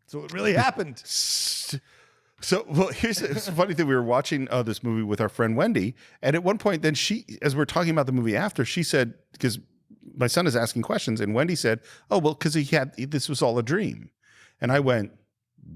So it really happened. So, well, here's a funny thing. We were watching this movie with our friend Wendy, and at one point, then as we're talking about the movie after, she said, because my son is asking questions, and Wendy said, oh, well, because this was all a dream. And I went,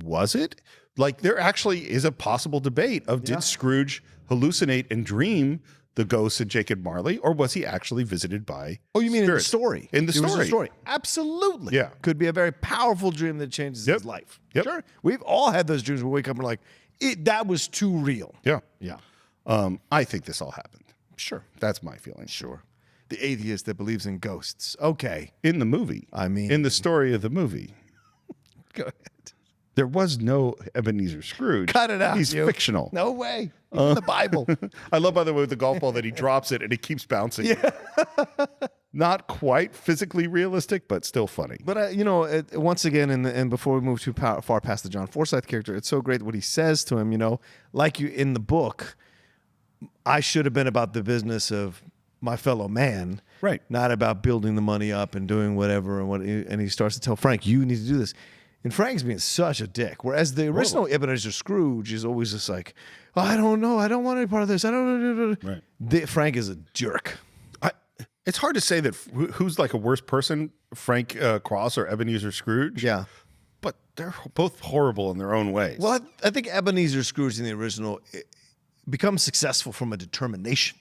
was it? Like, there actually is a possible debate of did Scrooge hallucinate and dream the ghosts of Jacob Marley, or was he actually visited by spirits? In the story? In the story. Absolutely. Yeah. Could be a very powerful dream that changes his life. Yep. Sure. We've all had those dreams where we wake up and we're like, that was too real. Yeah. Yeah. I think this all happened. Sure. That's my feeling. Sure. The atheist that believes in ghosts. Okay. In the movie. I mean. In the story of the movie. Go ahead. There was no Ebenezer Scrooge. Cut it out. He's fictional. No way. In the Bible. I love, by the way, with the golf ball that he drops it and it keeps bouncing. Yeah. Not quite physically realistic, but still funny. But, once again, and before we move too far past the John Forsythe character, it's so great what he says to him, like you in the book, I should have been about the business of my fellow man. Right. Not about building the money up and doing whatever. And he starts to tell Frank, you need to do this. And Frank's being such a dick. Whereas the original Ebenezer Scrooge is always just like, oh, I don't know. I don't want any part of this. I don't know. Right. Frank is a jerk. It's hard to say that who's like a worse person, Frank Cross or Ebenezer Scrooge. Yeah. But they're both horrible in their own ways. Well, I think Ebenezer Scrooge in the original becomes successful from a determination.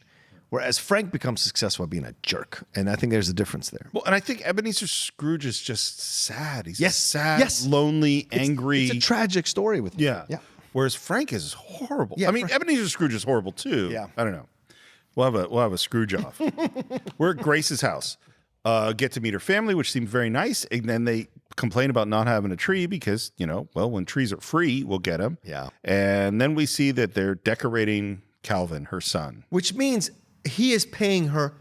Whereas Frank becomes successful by being a jerk. And I think there's a difference there. Well, and I think Ebenezer Scrooge is just sad. He's sad, lonely, angry. It's a tragic story with him. Yeah. Whereas Frank is horrible. Yeah, I mean, Ebenezer Scrooge is horrible too. Yeah. I don't know. We'll have a Scrooge off. We're at Grace's house. Get to meet her family, which seemed very nice. And then they complain about not having a tree because, when trees are free, we'll get them. Yeah. And then we see that they're decorating Calvin, her son. Which means he is paying her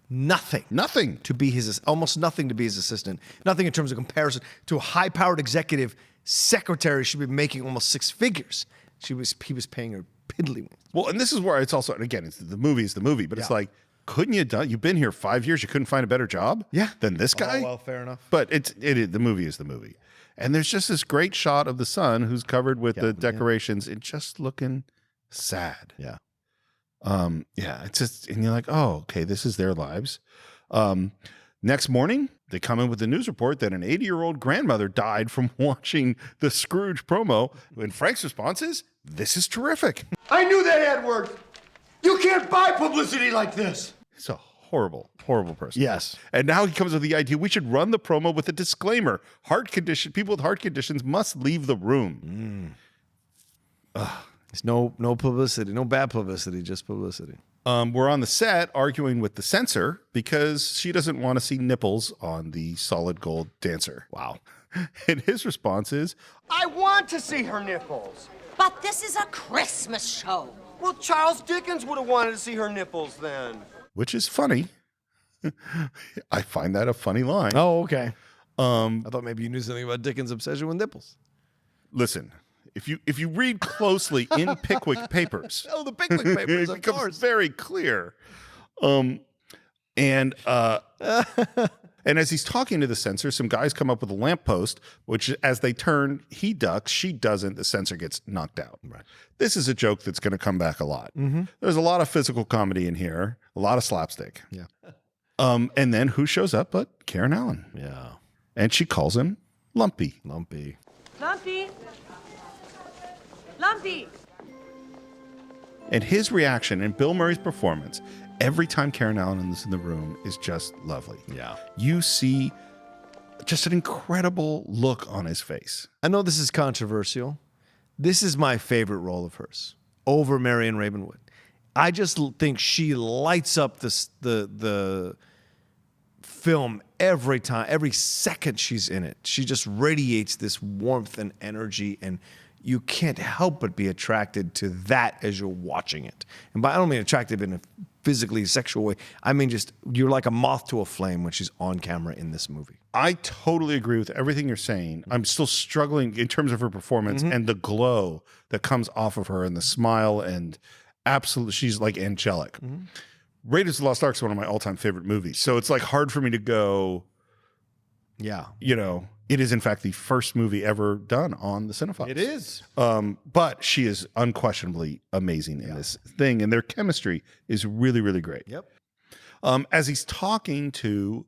nothing to be almost nothing to be his assistant. Nothing in terms of comparison to a high-powered executive secretary should be making almost 6 figures. He was paying her piddly. Well, and this is where it's also, and again, the movie, but it's like, couldn't you've been here 5 years, you couldn't find a better job than this guy? Oh, well, fair enough. But the movie is the movie. And there's just this great shot of the son who's covered with the decorations and just looking sad. Yeah. It's just, and you're like, oh, okay, this is their lives. Next morning, they come in with the news report that an 80-year-old grandmother died from watching the Scrooge promo. And Frank's response is, this is terrific. I knew that ad worked. You can't buy publicity like this. He's a horrible, horrible person. Yes. And now he comes with the idea we should run the promo with a disclaimer. People with heart conditions must leave the room. It's no publicity, no bad publicity, just publicity. We're on the set arguing with the censor because she doesn't want to see nipples on the solid gold dancer. Wow. And his response is, I want to see her nipples. But this is a Christmas show. Well, Charles Dickens would have wanted to see her nipples then. which is funny. I find that a funny line. Oh, okay. I thought maybe you knew something about Dickens' obsession with nipples. Listen, if you read closely in Pickwick Papers, the Pickwick Papers, it of becomes course, very clear. And as he's talking to the censor, some guys come up with a lamppost, which as they turn, he ducks, she doesn't. The censor gets knocked out. Right. This is a joke that's going to come back a lot. Mm-hmm. There's a lot of physical comedy in here, a lot of slapstick. Yeah. And then who shows up but Karen Allen? Yeah. And she calls him Lumpy. Lumpy. Lumpy. Lumpy. And his reaction and Bill Murray's performance every time Karen Allen is in the room is just lovely. Yeah. You see just an incredible look on his face. I know this is controversial. This is my favorite role of hers over Marion Ravenwood. I just think she lights up the film every time, every second she's in it. She just radiates this warmth and energy, and you can't help but be attracted to that as you're watching it. And I don't mean attractive in a physically sexual way. I mean just you're like a moth to a flame when she's on camera in this movie. I totally agree with everything you're saying. I'm still struggling in terms of her performance and the glow that comes off of her and the smile, and absolutely, she's like angelic. Raiders of the Lost Ark is one of my all-time favorite movies. So it's like hard for me to go, yeah, it is in fact the first movie ever done on the Cine-Files. It is. But she is unquestionably amazing in this thing, and their chemistry is really, really great. Yep. As he's talking to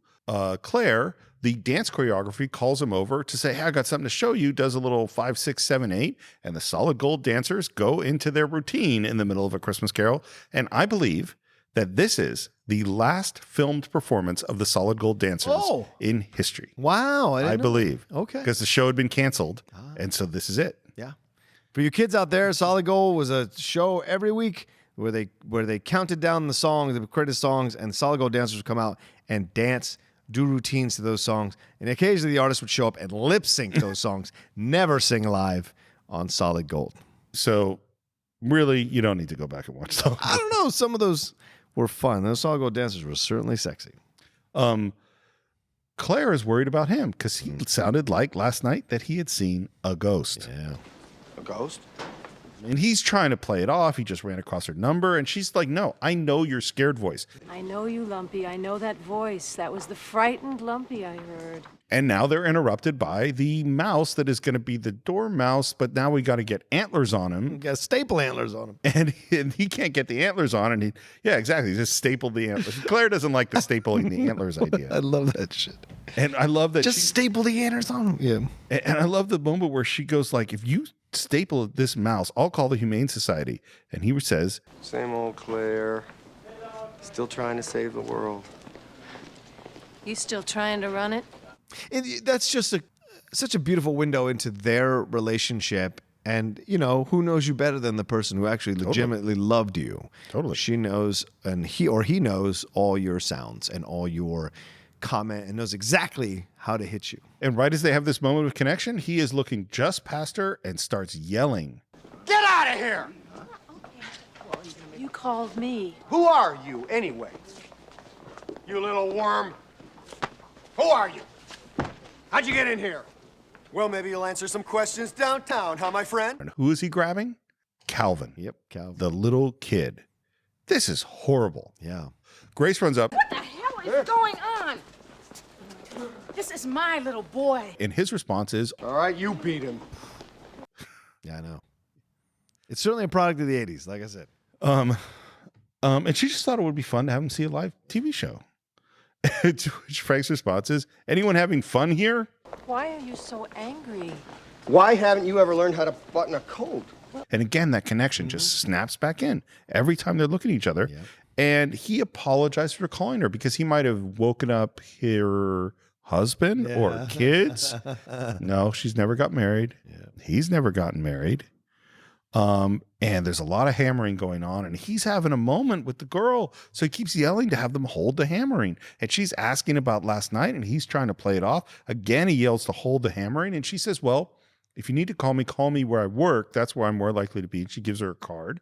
Claire, the dance choreography calls him over to say, hey, I got something to show you, does a little 5, 6, 7, 8, and the solid gold dancers go into their routine in the middle of A Christmas Carol. And I believe that this is the last filmed performance of the solid gold dancers in history. Wow. I believe. Okay. Because the show had been canceled. And so this is it. Yeah. For you kids out there, Solid Gold was a show every week where they counted down the songs, the greatest songs, and Solid Gold dancers would come out and dance, do routines to those songs. And occasionally the artist would show up and lip sync those songs, never sing live on Solid Gold. So really, you don't need to go back and watch Solid Gold. I don't know. Some of those were fun. Those Solid Gold dancers were certainly sexy. Claire is worried about him because he sounded like last night that he had seen a ghost. Yeah. A ghost? And he's trying to play it off. He just ran across her number. And she's like, no, I know your scared voice. I know you, Lumpy. I know that voice. That was the frightened Lumpy I heard. And now they're interrupted by the mouse that is going to be the dormouse. But now we got to get antlers on him. You got staple antlers on him. And he can't get the antlers on. And yeah, exactly. He just stapled the antlers. Claire doesn't like the stapling the antlers idea. I love that shit. And I love that. Just staple the antlers on him. Yeah. And I love the moment where she goes like, if you staple this mouse, I'll call the Humane Society. And he says, Same old Claire. Still trying to save the world. You still trying to run it? That's just such a beautiful window into their relationship. And, who knows you better than the person who actually legitimately loved you? Totally. She knows, and he knows all your sounds and all your comment and knows exactly how to hit you. And right as they have this moment of connection, he is looking just past her and starts yelling. Get out of here! You called me. Who are you, anyway? You little worm. Who are you? How'd you get in here? Well, maybe you'll answer some questions downtown, huh, my friend? And who is he grabbing? Calvin. Yep, Calvin. The little kid. This is horrible. Yeah. Grace runs up. What the hell is going on? This is my little boy. And his response is, all right, you beat him. Yeah, I know. It's certainly a product of the 80s, like I said. And she just thought it would be fun to have him see a live TV show. To which Frank's response is, anyone having fun here? Why are you so angry? Why haven't you ever learned how to button a coat? And again, that connection just snaps back in every time they're looking at each other. Yeah. And he apologized for calling her because he might have woken up her husband or kids. No, she's never got married. Yeah. He's never gotten married. And there's a lot of hammering going on, and he's having a moment with the girl. So he keeps yelling to have them hold the hammering. And she's asking about last night, and he's trying to play it off. Again, he yells to hold the hammering. And she says, well, if you need to call me where I work. That's where I'm more likely to be. And she gives her a card.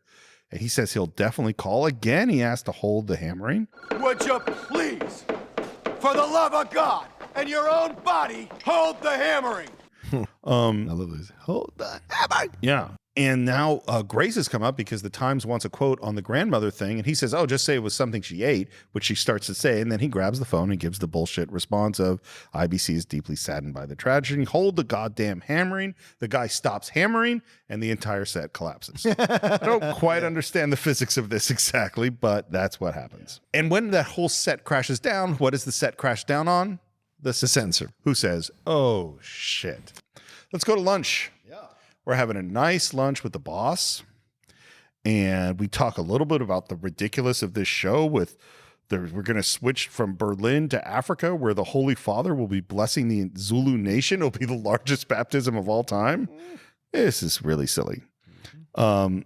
And he says he'll definitely call. Again, he asks to hold the hammering. Would you please, for the love of God and your own body, hold the hammering? I love this. Hold the hammering. Yeah. And now Grace has come up because the Times wants a quote on the grandmother thing. And he says, oh, just say it was something she ate, which she starts to say. And then he grabs the phone and gives the bullshit response of IBC is deeply saddened by the tragedy. Hold the goddamn hammering. The guy stops hammering and the entire set collapses. I don't quite understand the physics of this exactly, but that's what happens. And when that whole set crashes down, what does the set crash down on? The censor. Who says, oh, shit. Let's go to lunch. We're having a nice lunch with the boss, and we talk a little bit about the ridiculous of this show. We're going to switch from Berlin to Africa, where the Holy Father will be blessing the Zulu nation. It'll be the largest baptism of all time. This is really silly. And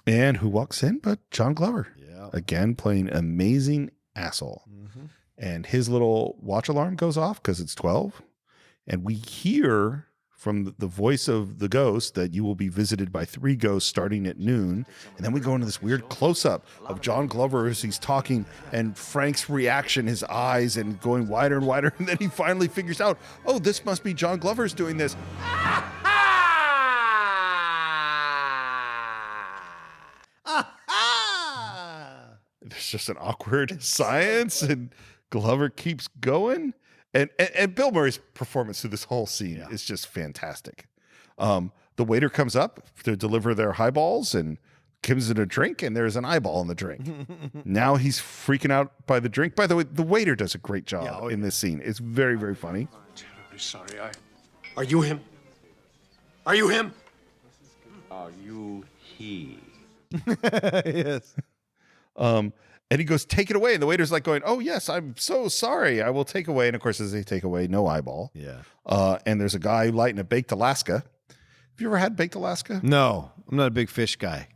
who walks in but John Glover? Yeah. Again, playing amazing asshole. Mm-hmm. And his little watch alarm goes off because it's 12, and we hear from the voice of the ghost that you will be visited by 3 ghosts starting at noon. And then we go into this weird close-up of John Glover as he's talking, and Frank's reaction, his eyes, and going wider and wider. And then he finally figures out, oh, this must be John Glover's doing this. There's just an awkward silence, and Glover keeps going. And Bill Murray's performance through this whole scene is just fantastic. The waiter comes up to deliver their highballs and gives it a drink, and there's an eyeball in the drink. Now he's freaking out by the drink. By the way, the waiter does a great job in this scene. It's very, very funny. Terribly sorry. Are you him? Are you him? Are you he? Yes. And he goes, take it away. And the waiter's like going, oh, yes, I'm so sorry. I will take away. And of course, as they take away, no eyeball. Yeah. And there's a guy lighting a baked Alaska. Have you ever had baked Alaska? No, I'm not a big fish guy.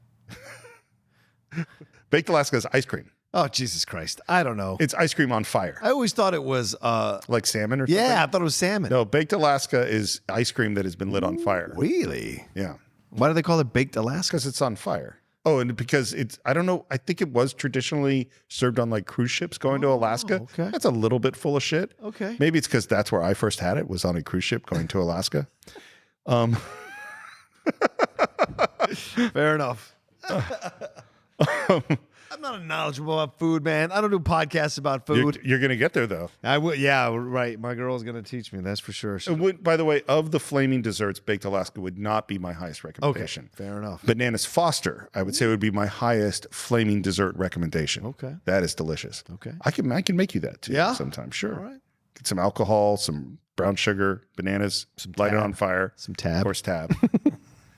Baked Alaska is ice cream. Oh, Jesus Christ. I don't know. It's ice cream on fire. I always thought it was... like salmon or something? Yeah, I thought it was salmon. No, baked Alaska is ice cream that has been lit on fire. Really? Yeah. Why do they call it baked Alaska? Because it's on fire. Oh, and because it's, I don't know, I think it was traditionally served on like cruise ships going to Alaska. Okay. That's a little bit full of shit. Okay. Maybe it's because that's where I first had it, was on a cruise ship going to Alaska. Fair enough. I'm not knowledgeable about food, man. I don't do podcasts about food. You're going to get there, though. I will. Yeah, right. My girl's going to teach me. That's for sure. By the way, of the flaming desserts, baked Alaska would not be my highest recommendation. Okay, fair enough. Bananas Foster, I would say, would be my highest flaming dessert recommendation. Okay. That is delicious. Okay. I can make you that too. Yeah? Sometime. Sure. All right. Get some alcohol, some brown sugar, bananas, light it on fire. Some tab. Of course, tab.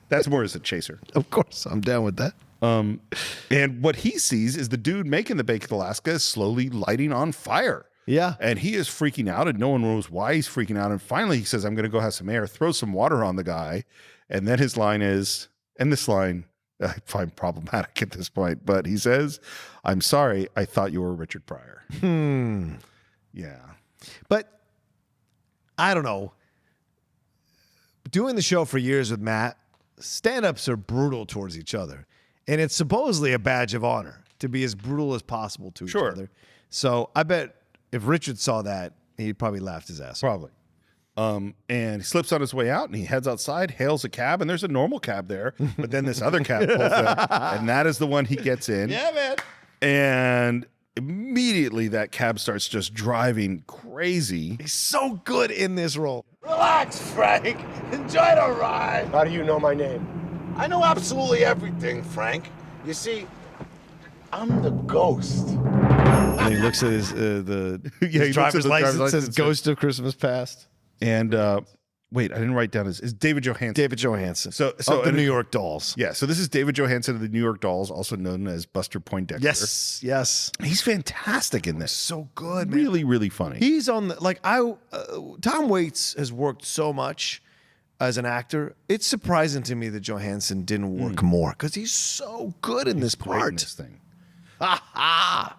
That's more as a chaser. Of course. I'm down with that. And what he sees is the dude making the baked Alaska is slowly lighting on fire. Yeah. And he is freaking out, and no one knows why he's freaking out. And finally he says, I'm going to go have some air, throw some water on the guy. And then his line is, and this line I find problematic at this point, but he says, I'm sorry, I thought you were Richard Pryor. Yeah. But I don't know. Doing the show for years with Matt, stand-ups are brutal towards each other. And it's supposedly a badge of honor to be as brutal as possible to each other. So I bet if Richard saw that, he'd probably laughed his ass off. Probably. And he slips on his way out, and he heads outside, hails a cab, and there's a normal cab there. But then this other cab pulls up, and that is the one he gets in. Yeah, man. And immediately that cab starts just driving crazy. He's so good in this role. Relax, Frank. Enjoy the ride. How do you know my name? I know absolutely everything, Frank. You see, I'm the ghost. And he looks at his his driver's license. Says "Ghost of Christmas Past." And wait, I didn't write down his. It's David Johansen. David Johansen. So of the New York Dolls. Yeah. So this is David Johansen of the New York Dolls, also known as Buster Poindexter. Yes. Yes. He's fantastic in this. So good, man. Really, really funny. He's on the Tom Waits has worked so much. as an actor, it's surprising to me that Johansson didn't work more because he's so good in this Great in part. this thing.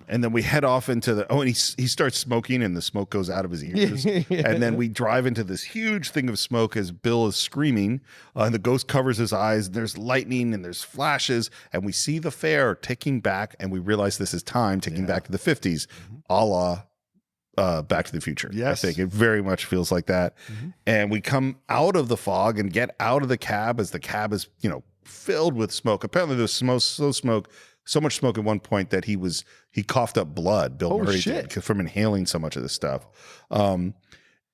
And then we head off into the and he starts smoking and the smoke goes out of his ears. And then we drive into this huge thing of smoke as Bill is screaming and the ghost covers his eyes. There's lightning and there's flashes and we see the fair ticking back and we realize this is time ticking back to the 50s, a la Back to the Future. Yes. I think it very much feels like that. And we come out of the fog and get out of the cab as the cab is, filled with smoke. Apparently there's so much smoke at one point that he coughed up blood. Bill Murray did from inhaling so much of this stuff. And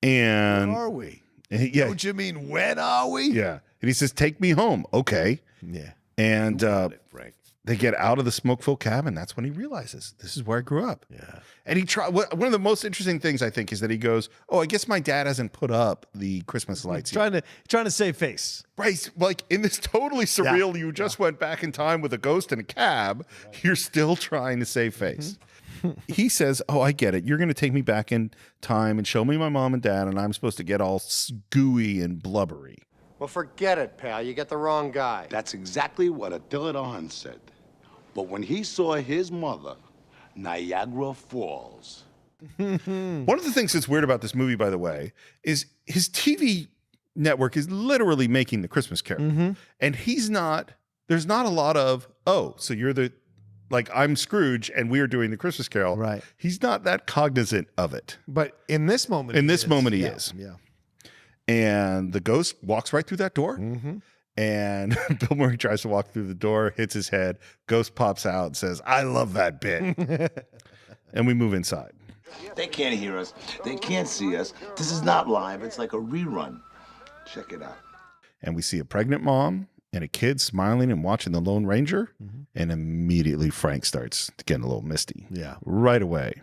where are we? Yeah. Don't you mean when are we? Yeah. And he says, take me home. Okay. Yeah. And Frank. they get out of the smoke-filled cab, and that's when he realizes this is where I grew up. Yeah. And one of the most interesting things I think is that he goes, "Oh, I guess my dad hasn't put up the Christmas lights yet." Trying to save face. Right, like in this totally surreal, you just went back in time with a ghost in a cab. You're still trying to save face. He says, "Oh, I get it. You're going to take me back in time and show me my mom and dad, and I'm supposed to get all gooey and blubbery." Well, forget it, pal. You got the wrong guy. That's exactly what Attila the Hun said. But when he saw his mother, Niagara Falls. One of the things that's weird about this movie, by the way, is his TV network is literally making the Christmas Carol. And there's not a lot of, so you're I'm Scrooge and we're doing the Christmas Carol. Right. He's not that cognizant of it. But in this moment, he is. Yeah. And the ghost walks right through that door. And Bill Murray tries to walk through the door, hits his head. Ghost pops out and says, "I love that bit." And we move inside. They can't hear us. They can't see us. This is not live. It's like a rerun. Check it out. And we see a pregnant mom and a kid smiling and watching the Lone Ranger. And immediately Frank starts getting a little misty. Yeah. Right away.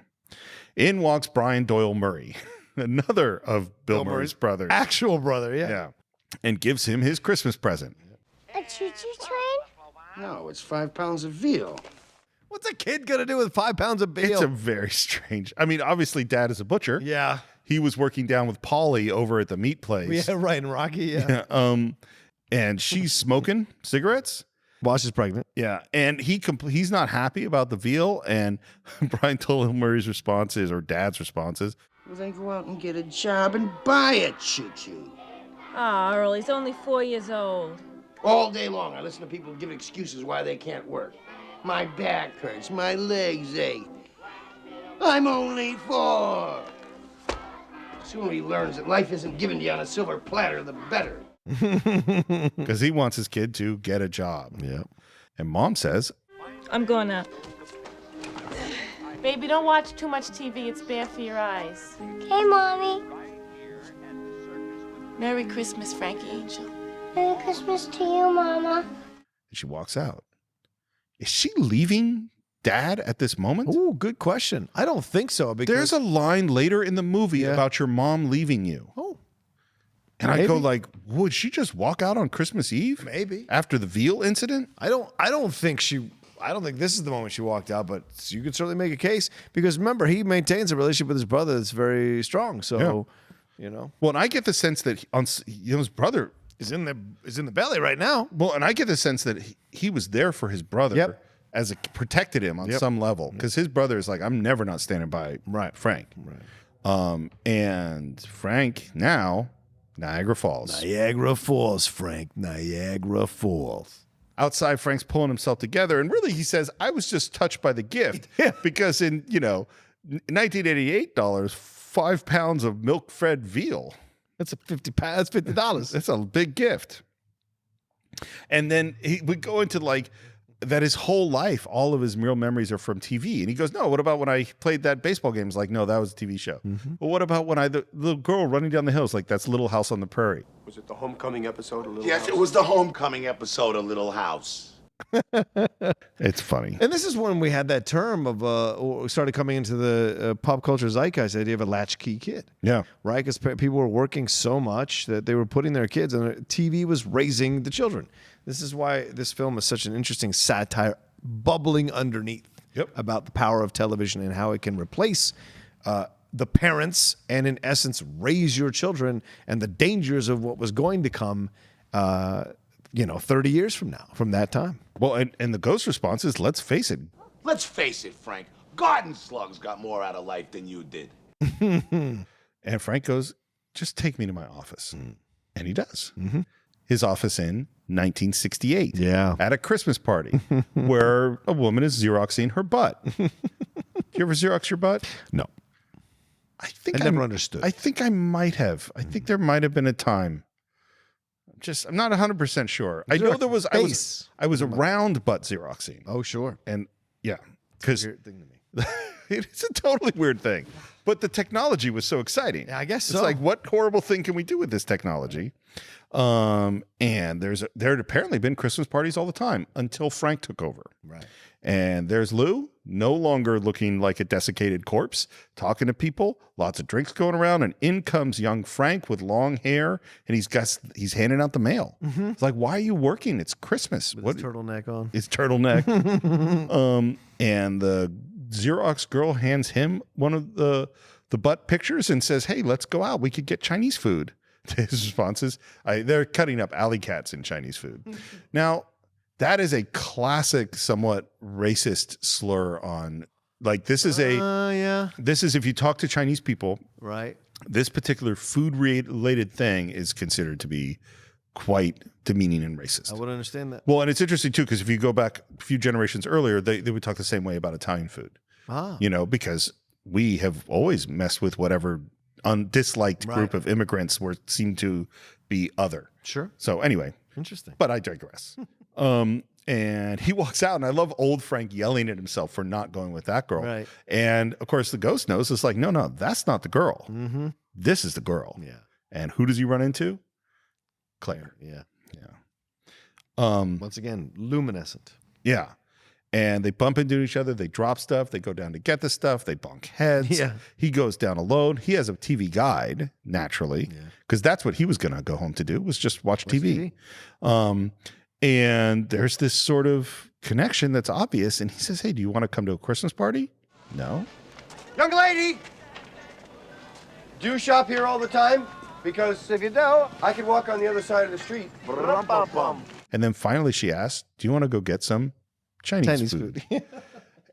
In walks Brian Doyle Murray, another of Bill Murray's brothers. Actual brother, yeah. Yeah. And gives him his Christmas present. A choo-choo train? No, it's 5 pounds of veal. What's a kid going to do with 5 pounds of veal? It's a very strange. I mean, obviously, Dad is a butcher. Yeah. He was working down with Polly over at the meat place. Yeah, right, in Rocky, yeah. And she's smoking cigarettes. Boss is pregnant. Yeah, and he's not happy about the veal. And Brian Doyle Murray's response is, or Dad's response is, Well, then go out and get a job and buy a choo-choo. Ah, Earl, he's only 4 years old. All day long, I listen to people give excuses why they can't work. My back hurts, my legs ache. I'm only 4. The sooner he learns that life isn't given to you on a silver platter, the better. because he wants his kid to get a job. Yeah. And Mom says, I'm going up. Baby, don't watch too much TV. It's bad for your eyes. Hey, Mommy. Merry Christmas, Frankie Angel. Merry Christmas to you, Mama. and she walks out. Is she leaving Dad at this moment? Oh, good question. I don't think so. Because There's a line later in the movie about your mom leaving you. Oh. And I go like, would she just walk out on Christmas Eve? Maybe. After the veal incident? I don't think this is the moment she walked out, but you could certainly make a case because remember, he maintains a relationship with his brother that's very strong. So, Well, and I get the sense that his brother is in the belly right now. Well, and I get the sense that he was there for his brother as protected him on some level because his brother is like, I'm never not standing by Frank. Right. And Frank now, Niagara Falls. Niagara Falls, Frank. Niagara Falls. Outside, Frank's pulling himself together, and really, he says, "I was just touched by the gift because in $1988, 5 pounds of milk-fed veal. That's That's $50. That's a big gift." And then he would go into that his whole life, all of his real memories are from TV. And he goes, "No, what about when I played that baseball game?" It's like, "No, that was a TV show." Well, what about when the little girl running down the hills, like that's Little House on the Prairie? Was it the homecoming episode of Little Yes, House? it was the homecoming episode of Little House. It's funny. And this is when we had that term of started coming into the pop culture zeitgeist, the idea of a latchkey kid. Yeah. Right? Because people were working so much that they were putting their kids, and TV was raising the children. This is why this film is such an interesting satire bubbling underneath about the power of television and how it can replace the parents and in essence raise your children and the dangers of what was going to come 30 years from now, from that time. Well, and the ghost response is, let's face it. Let's face it, Frank. Garden slugs got more out of life than you did. And Frank goes, just take me to my office. And he does. His office in 1968. Yeah. At a Christmas party where a woman is Xeroxing her butt. You ever Xerox your butt? No. I think I never understood. I think I might have. I think there might have been a time. I'm not 100% sure. I know there was. I was around butt Xeroxing. Oh, sure. And yeah, because weird thing to me. it's a totally weird thing. But the technology was so exciting. Yeah, I guess it's so. like, what horrible thing can we do with this technology? And there had apparently been Christmas parties all the time until Frank took over. Right. And there's Lou, no longer looking like a desiccated corpse, talking to people, lots of drinks going around, and in comes young Frank with long hair, and he's handing out the mail. It's like, why are you working? It's Christmas. With his turtleneck on. His turtleneck. And the Xerox girl hands him one of the butt pictures and says, hey, let's go out. We could get Chinese food. His response is, they're cutting up alley cats in Chinese food. Now, that is a classic, somewhat racist slur on, like, this is if you talk to Chinese people, right? This particular food-related thing is considered to be quite demeaning and racist. I would understand that. Well, and it's interesting, too, because if you go back a few generations earlier, they would talk the same way about Italian food. Because we have always messed with whatever disliked group of immigrants seemed to be other. Sure. So anyway. Interesting. But I digress. And he walks out, and I love old Frank yelling at himself for not going with that girl. Right. And of course, the ghost knows. It's like, no, that's not the girl. This is the girl. Yeah. And who does he run into? Claire. Yeah. Yeah. Once again, luminescent. Yeah. And they bump into each other. They drop stuff. They go down to get the stuff. They bunk heads. Yeah. He goes down alone. He has a TV guide, naturally, because that's what he was going to go home to do, was just watch TV. And there's this sort of connection that's obvious. And he says, hey, do you want to come to a Christmas party? No. Young lady, do you shop here all the time? Because if you do, I can walk on the other side of the street. And then finally she asks, do you want to go get some Chinese food?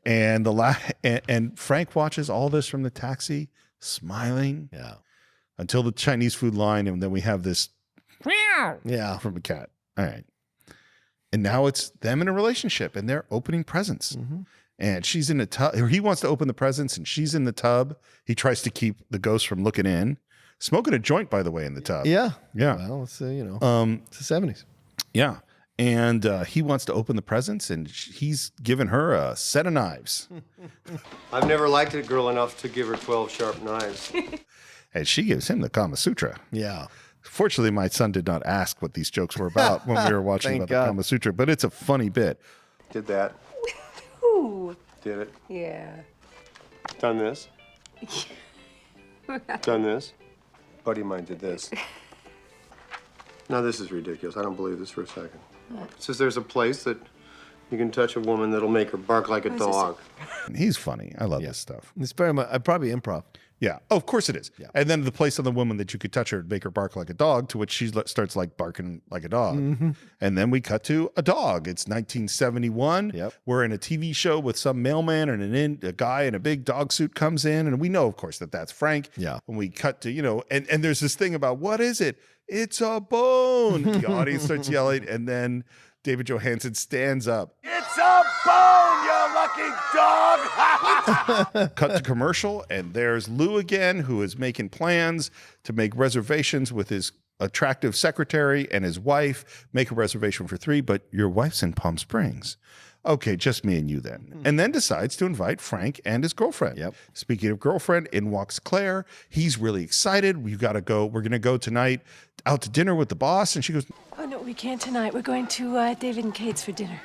And and Frank watches all this from the taxi, smiling. Yeah. Until the Chinese food line, and then we have this yeah from a cat. All right. And now it's them in a relationship, and they're opening presents. And she's in the tub, or he wants to open the presents, and she's in the tub. He tries to keep the ghost from looking in. Smoking a joint, by the way, in the tub. Yeah. Yeah. Well, it's it's the 70s. Yeah. And he wants to open the presents, and he's given her a set of knives. I've never liked a girl enough to give her 12 sharp knives. And she gives him the Kama Sutra. Yeah. Fortunately, my son did not ask what these jokes were about when we were watching about the Kama Sutra, but it's a funny bit. Did that. Ooh. Did it. Yeah. Done this. Done this. Buddy of mine did this. Now this is ridiculous. I don't believe this for a second. It says there's a place that you can touch a woman that'll make her bark like a dog. He's funny. I love this stuff. It's very much, probably improv. Yeah. Oh, of course it is. Yeah. And then the place on the woman that you could touch her and make her bark like a dog, to which she starts like barking like a dog. And then we cut to a dog. It's 1971. Yep. We're in a TV show with some mailman, and a guy in a big dog suit comes in, and we know, of course, that that's Frank. Yeah. When we cut to, and there's this thing about, what is it? It's a bone. The audience starts yelling, and then David Johansen stands up. It's a bone, you lucky dog! Cut to commercial, and there's Lou again, who is making plans to make reservations with his attractive secretary and his wife. Make a reservation for 3, but your wife's in Palm Springs. Okay, just me and you then. And then decides to invite Frank and his girlfriend. Yep. Speaking of girlfriend, in walks Claire. He's really excited. We've got to go. We're going to go tonight out to dinner with the boss. And she goes, Oh, no, we can't tonight. We're going to David and Kate's for dinner.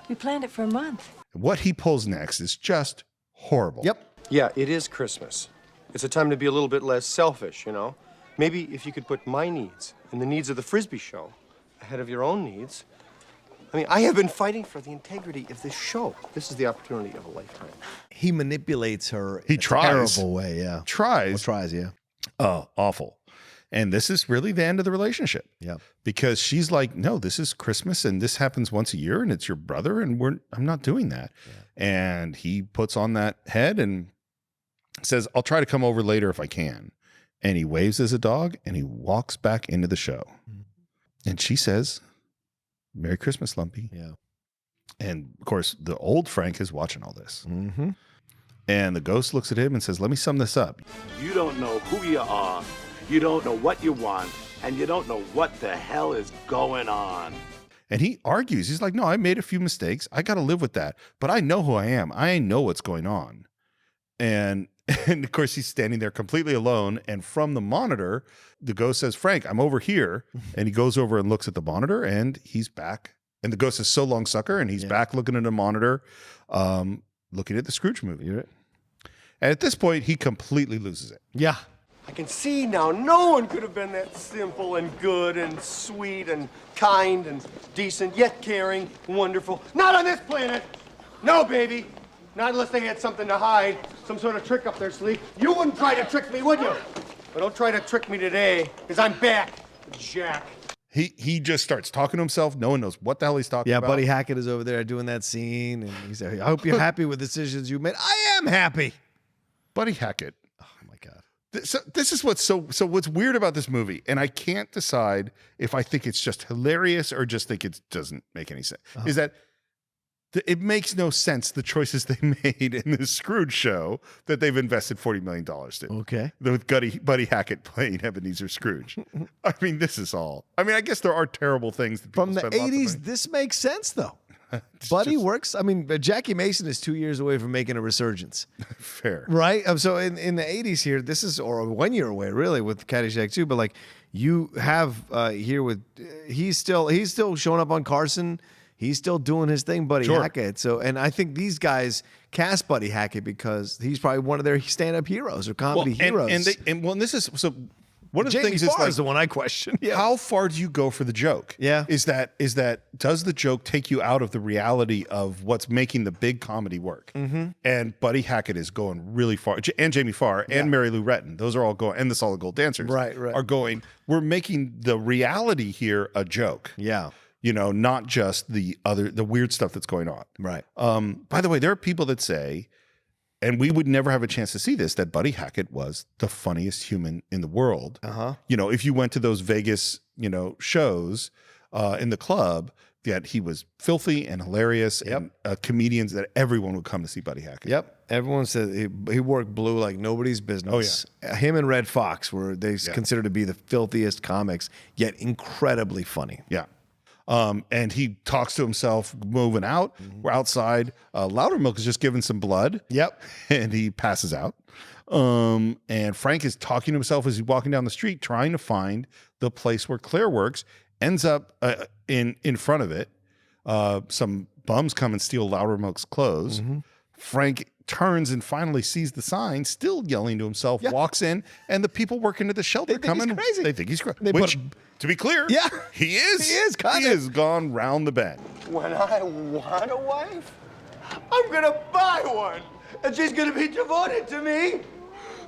We planned it for a month. what he pulls next is just horrible. Yep. Yeah, it is Christmas. It's a time to be a little bit less selfish, you know? Maybe if you could put my needs and the needs of the Frisbee show ahead of your own needs, I mean, I have been fighting for the integrity of this show. This is the opportunity of a lifetime. He manipulates her He in a tries. terrible way, yeah. Tries. Yeah. Oh, awful. And this is really the end of the relationship. Yeah. Because she's like, no, this is Christmas and this happens once a year and it's your brother and I'm not doing that. Yeah. And he puts on that head and says, I'll try to come over later if I can. And he waves as a dog and he walks back into the show. And she says, Merry Christmas, Lumpy. Yeah. And of course, the old Frank is watching all this. Mm-hmm. And the ghost looks at him and says, let me sum this up. You don't know who you are, you don't know what you want, and you don't know what the hell is going on. And he argues. He's like, no, I made a few mistakes. I got to live with that. But I know who I am. I know what's going on. And of course, he's standing there completely alone. And from the monitor, the ghost says, Frank, I'm over here. And he goes over and looks at the monitor and he's back. And the ghost is so long sucker. And he's back looking at the monitor, looking at the Scrooge movie. And at this point, he completely loses it. Yeah. I can see now no one could have been that simple and good and sweet and kind and decent, yet caring, wonderful. Not on this planet. No, baby. Not unless they had something to hide, some sort of trick up their sleeve. You wouldn't try to trick me, would you? But don't try to trick me today, because I'm back, Jack. He just starts talking to himself. No one knows what the hell he's talking about. Yeah, Buddy Hackett is over there doing that scene. And he said, I hope you're happy with the decisions you made. I am happy. Buddy Hackett. Oh, my God. So this is what's so what's weird about this movie, and I can't decide if I think it's just hilarious or just think it doesn't make any sense, is that it makes no sense, the choices they made in this Scrooge show that they've invested $40 million to. Okay. With Buddy Hackett playing Ebenezer Scrooge. I mean, this is all. I mean, I guess there are terrible things that people From the spend lots of 80s, money. this makes sense, though. Buddy works. I mean, Jackie Mason is 2 years away from making a resurgence. Fair. Right? So in the 80s here, this is, or 1 year away, really, with Caddyshack 2. But like you have here with, he's still showing up on Carson. He's still doing his thing, Buddy Hackett. So, and I think these guys cast Buddy Hackett because he's probably one of their stand-up heroes or comedy heroes. And this is so. One of the Jamie things is Farr like is the one I question. Yeah. How far do you go for the joke? Yeah. Is that does the joke take you out of the reality of what's making the big comedy work? Mm-hmm. And Buddy Hackett is going really far, and Jamie Farr and Mary Lou Retton. Those are all going, and the Solid Gold Dancers, Right. are going. We're making the reality here a joke. Yeah. You know, not just the weird stuff that's going on. Right. By the way, there are people that say, and we would never have a chance to see this, that Buddy Hackett was the funniest human in the world. Uh-huh. You know, if you went to those Vegas, shows in the club, that he was filthy and hilarious and comedians that everyone would come to see Buddy Hackett. Yep. Everyone said he worked blue like nobody's business. Oh, yeah. Him and Red Fox were considered to be the filthiest comics, yet incredibly funny. Yeah. And he talks to himself moving out. We're outside. Loudermilk is just giving some blood. Yep. And he passes out. And Frank is talking to himself as he's walking down the street, trying to find the place where Claire works, ends up in front of it. Some bums come and steal Loudermilk's clothes. Mm-hmm. Frank turns and finally sees the sign, still yelling to himself, walks in, and the people working at the shelter come in. Crazy. They think he's crazy. They Which, to be clear, he is. He is, kind He of. has gone round the bend. When I want a wife, I'm gonna buy one. And she's gonna be devoted to me,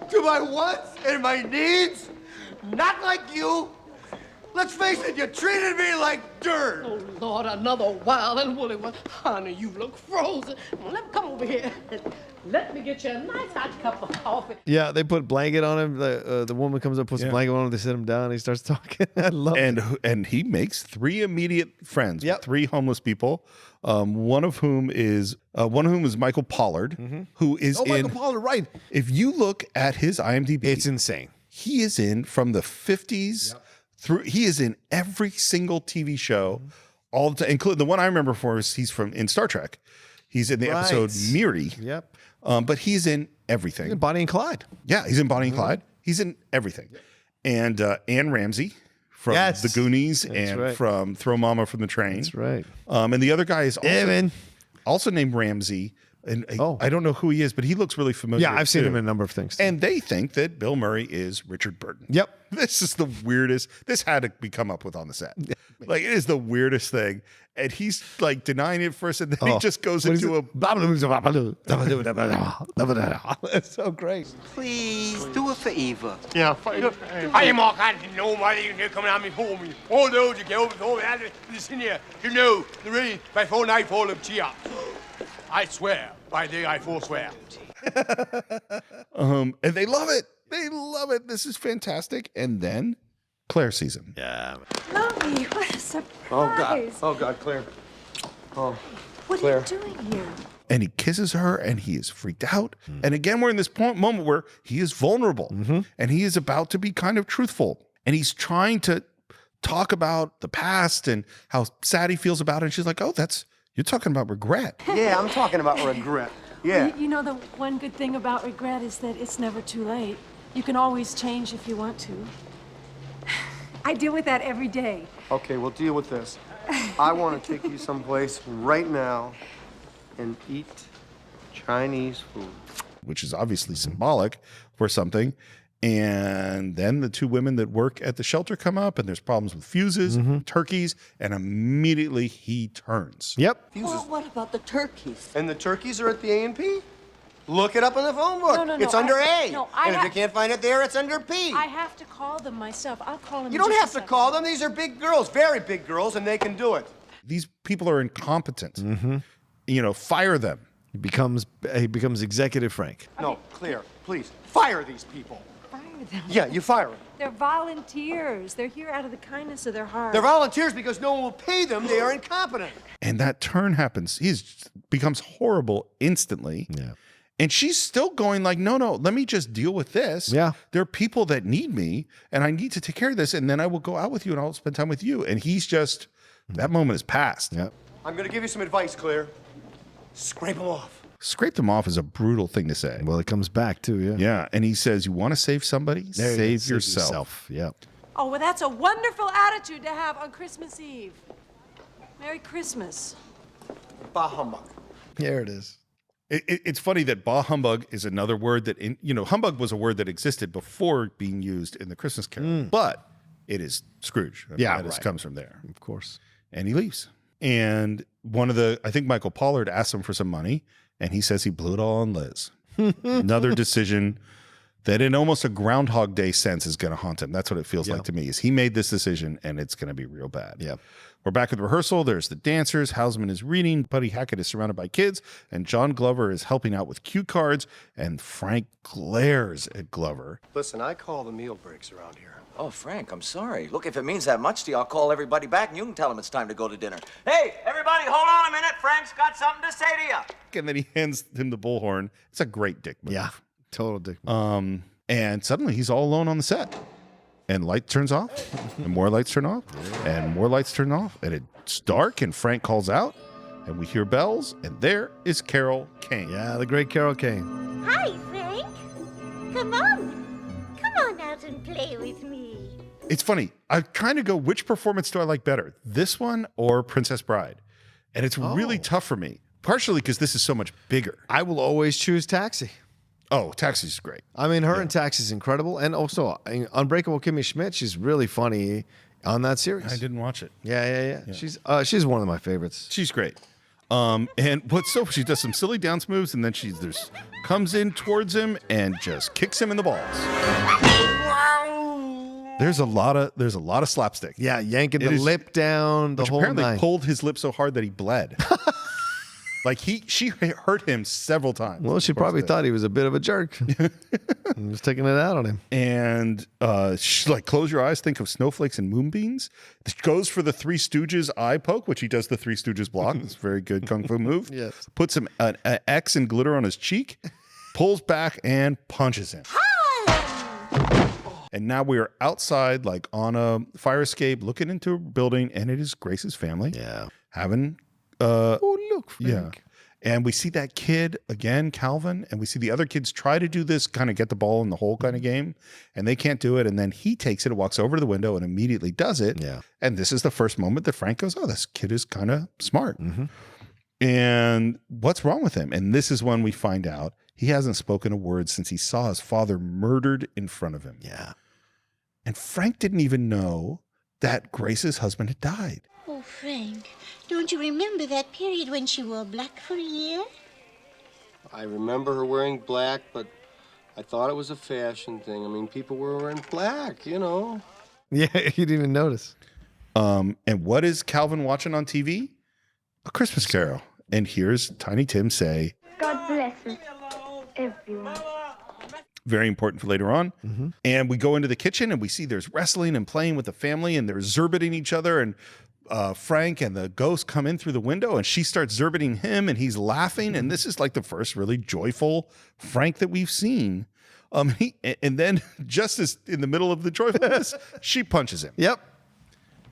to my wants and my needs. Not like you. Let's face it, you treated me like dirt. Oh, Lord, another wild and woolly one. Honey, you look frozen. Let me come over here. Let me get you a nice hot cup of coffee. Yeah, they put blanket on him. The woman comes up, puts a blanket on him. They sit him down. And he starts talking. I love it. And he makes 3 immediate friends. With 3 homeless people. One of whom is Michael Pollard, who is Michael Pollard, right? If you look at his IMDb, it's insane. He is in from the 50s through. He is in every single TV show, all the time, including the one I remember he's from in Star Trek. He's in the episode Miri. Yep. But he's in everything. He's in Bonnie and Clyde. Yeah, he's in Bonnie and Clyde. He's in everything. And Anne Ramsey from The Goonies and from Throw Mama from the Train. That's right. And the other guy is also named Ramsey, And I don't know who he is, but he looks really familiar. Yeah, I've seen him too. in a number of things. Too. And they think that Bill Murray is Richard Burton. Yep. This is the weirdest. This had to be come up with on the set. Like, it is the weirdest thing. And he's like denying it first, and then he just goes into a. It's so great. Please do it for Eva. Yeah. Hej, Morgan. Nobody here coming at me for me. All those you get over for me. Listen here. You know, the rain by 4 nightfall of cheer. I swear, by day I forswear. And they love it. They love it. This is fantastic. And then Claire sees him. Yeah. Lovely, what a surprise. Oh, God, Claire. Oh, What Claire. are you doing here? And he kisses her, and he is freaked out. And again, we're in this moment where he is vulnerable, and he is about to be kind of truthful. And he's trying to talk about the past and how sad he feels about it. And she's like, oh, you're talking about regret. Yeah, I'm talking about regret. Yeah. You know, the one good thing about regret is that it's never too late. You can always change if you want to. I deal with that every day. Okay, we'll deal with this. I want to take you someplace right now and eat Chinese food. Which is obviously symbolic for something. And then the two women that work at the shelter come up, and there's problems with fuses, turkeys, and immediately he turns. Yep. Well, what about the turkeys? And the turkeys are at the A&P? Look it up in the phone book. No, It's under A. No, and if you can't find it there, it's under P. I have to call them myself. I'll call them. You don't have to call them. These are big girls, very big girls, and they can do it. These people are incompetent. You know, fire them. He becomes Executive Frank. No, Claire, please, fire these people. Fire them. Yeah, you fire them. They're volunteers. They're here out of the kindness of their heart. They're volunteers because no one will pay them. They are incompetent. And that turn happens. He becomes horrible instantly. Yeah. And she's still going like, no, let me just deal with this. Yeah. There are people that need me, and I need to take care of this, and then I will go out with you and I'll spend time with you. And he's just, that moment is past. Yeah. I'm going to give you some advice, Claire. Scrape them off. Scrape them off is a brutal thing to say. Well, it comes back too, yeah. Yeah. And he says, you want to save somebody? There you go. Save yourself. Yep. Oh, well, that's a wonderful attitude to have on Christmas Eve. Merry Christmas. Bah humbug. There it is. It's funny that bah humbug is another word that, humbug was a word that existed before being used in the Christmas Carol, but it is Scrooge. Yeah, This comes from there. Of course. And he leaves. And I think Michael Pollard asked him for some money, and he says he blew it all on Liz. Another decision that in almost a Groundhog Day sense is going to haunt him. That's what it feels like to me, is he made this decision, and it's going to be real bad. Yeah. We're back at rehearsal. There's the dancers. Houseman is reading. Buddy Hackett is surrounded by kids. And John Glover is helping out with cue cards. And Frank glares at Glover. Listen, I call the meal breaks around here. Oh, Frank, I'm sorry. Look, if it means that much to you, I'll call everybody back and you can tell them it's time to go to dinner. Hey, everybody, hold on a minute. Frank's got something to say to you. And then he hands him the bullhorn. It's a great dick move. Yeah, total dick move. And suddenly he's all alone on the set. And light turns off, and more lights turn off, and more lights turn off, and it's dark, and Frank calls out, and we hear bells, and there is Carol Kane. Yeah, the great Carol Kane. Hi, Frank. Come on. Come on out and play with me. It's funny. I kind of go, which performance do I like better, this one or Princess Bride? And it's really tough for me, partially because this is so much bigger. I will always choose Taxi. Oh, Taxi's great. I mean, her in Taxi's incredible. And also, Unbreakable Kimmy Schmidt, she's really funny on that series. I didn't watch it. Yeah. She's one of my favorites. She's great. And she does some silly dance moves, and then comes in towards him and just kicks him in the balls. There's a lot of slapstick. Yeah, yanking the lip down, the whole apparently nine. pulled his lip so hard that he bled. Like she hurt him several times. Well, she probably thought he was a bit of a jerk. He was taking it out on him. And she's like, close your eyes, think of snowflakes and moonbeams. Goes for the Three Stooges eye poke, which he does the Three Stooges block. It's a very good kung fu move. Yes. Puts an X and glitter on his cheek, pulls back and punches him. And now we are outside, like on a fire escape, looking into a building, and it is Grace's family. Yeah. Having look, Frank. Yeah. And we see that kid again, Calvin, and we see the other kids try to do this kind of get the ball in the hole kind of game, and they can't do it. And then he takes it and walks over to the window and immediately does it. Yeah. And this is the first moment that Frank goes, oh, this kid is kind of smart. And what's wrong with him? And this is when we find out he hasn't spoken a word since he saw his father murdered in front of him. Yeah. And Frank didn't even know that Grace's husband had died. Oh, Frank, don't you remember that period when she wore black for a year? I remember her wearing black, but I thought it was a fashion thing. I mean, people were wearing black, you know. Yeah, you didn't even notice. And what is Calvin watching on TV? A Christmas Carol. And here's Tiny Tim say, God bless us, everyone. very important for later on. And we go into the kitchen and we see there's wrestling and playing with the family and they're zerbiting each other. And Frank and the ghost come in through the window and she starts zerbiting him and he's laughing. And this is like the first really joyful Frank that we've seen. And then just as in the middle of the joyfulness, she punches him. Yep.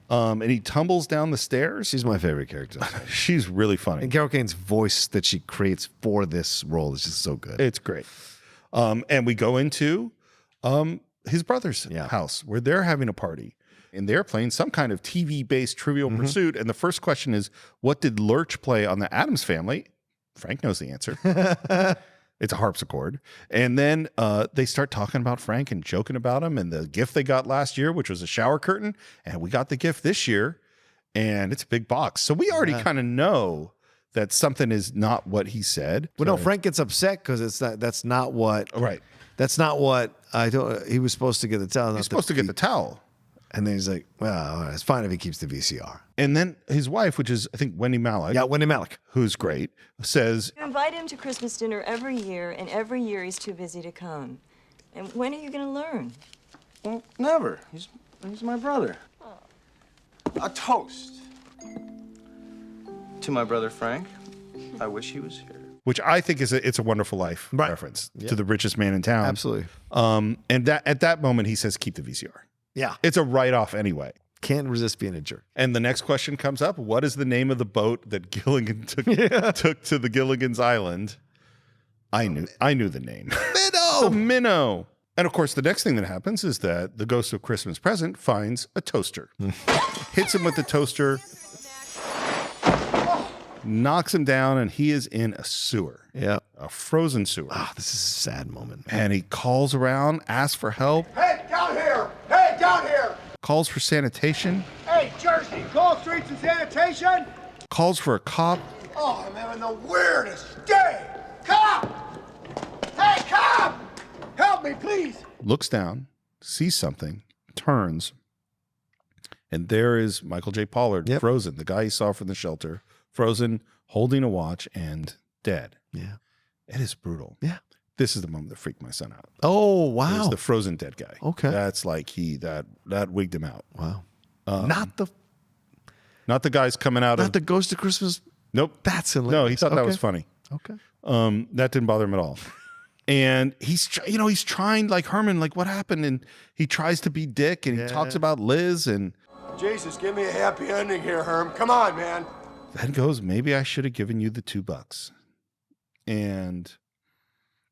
And he tumbles down the stairs. She's my favorite character. She's really funny. And Carol Kane's voice that she creates for this role is just so good. It's great. And we go into his brother's house where they're having a party. And they're playing some kind of TV-based Trivial Pursuit. And the first question is, what did Lurch play on the Addams Family? Frank knows the answer. It's a harpsichord. And then they start talking about Frank and joking about him and the gift they got last year, which was a shower curtain. And we got the gift this year, and it's a big box. So we already kind of know that something is not what he said. Well, no, Frank gets upset because that's not what. Right. That's not what I thought. He was supposed to get the towel. He's supposed to get the towel. And then he's like, well, it's fine if he keeps the VCR. And then his wife, which is, I think, Wendy Malick. Yeah, Wendy Malick. Who's great, says, You invite him to Christmas dinner every year, and every year he's too busy to come. And when are you going to learn? Well, never. He's my brother. A toast to my brother Frank. I wish he was here. which I think is It's a Wonderful Life reference to the richest man in town. Absolutely. And that at that moment, he says, keep the VCR. Yeah. It's a write-off anyway. Can't resist being a jerk. And the next question comes up. What is the name of the boat that Gilligan took to the Gilligan's Island? I knew the name. Minnow! The Minnow. And of course, the next thing that happens is that the ghost of Christmas Present finds a toaster. Hits him with the toaster. Knocks him down, and he is in a sewer. Yeah. A frozen sewer. Ah, this is a sad moment. And he calls around, asks for help. Hey, down here! Hey, down here! Calls for sanitation. Hey, Jersey, call streets and sanitation! Calls for a cop. Oh, I'm having the weirdest day! Cop! Hey, cop! Help me, please! Looks down, sees something, turns, and there is Michael J. Pollard, frozen, the guy he saw from the shelter, frozen, holding a watch, and dead. Yeah. It is brutal. Yeah. This is the moment that freaked my son out. Oh, wow. It's the frozen dead guy. Okay. That's like that wigged him out. Wow. Not the guys coming out Not the Ghost of Christmas. Nope. That's hilarious. No, he thought that Okay. was funny. Okay. That didn't bother him at all. And he's trying, like Herman, like what happened? And he tries to be Dick, and he talks about Liz, and Jesus, give me a happy ending here, Herm. Come on, man. then goes, maybe I should have given you the $2. And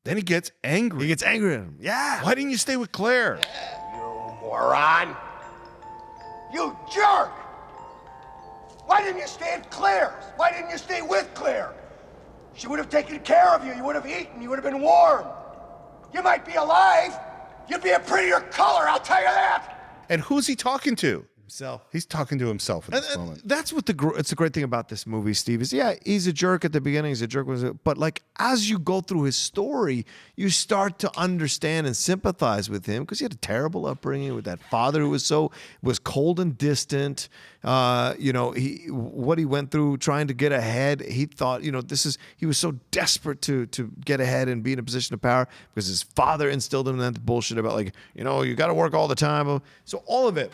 then he gets angry. He gets angry at him. Yeah. Why didn't you stay with Claire? You moron. You jerk. Why didn't you stay at Claire's? Why didn't you stay with Claire? She would have taken care of you. You would have eaten. You would have been warm. You might be alive. You'd be a prettier color, I'll tell you that. And who's he talking to? Himself. He's talking to himself at this moment. That's what it's the great thing about this movie, Steve, is he's a jerk at the beginning, he's a jerk, but like as you go through his story, you start to understand and sympathize with him because he had a terrible upbringing with that father who was cold and distant. What he went through trying to get ahead, he thought, he was so desperate to get ahead and be in a position of power because his father instilled in him that bullshit about you got to work all the time. So all of it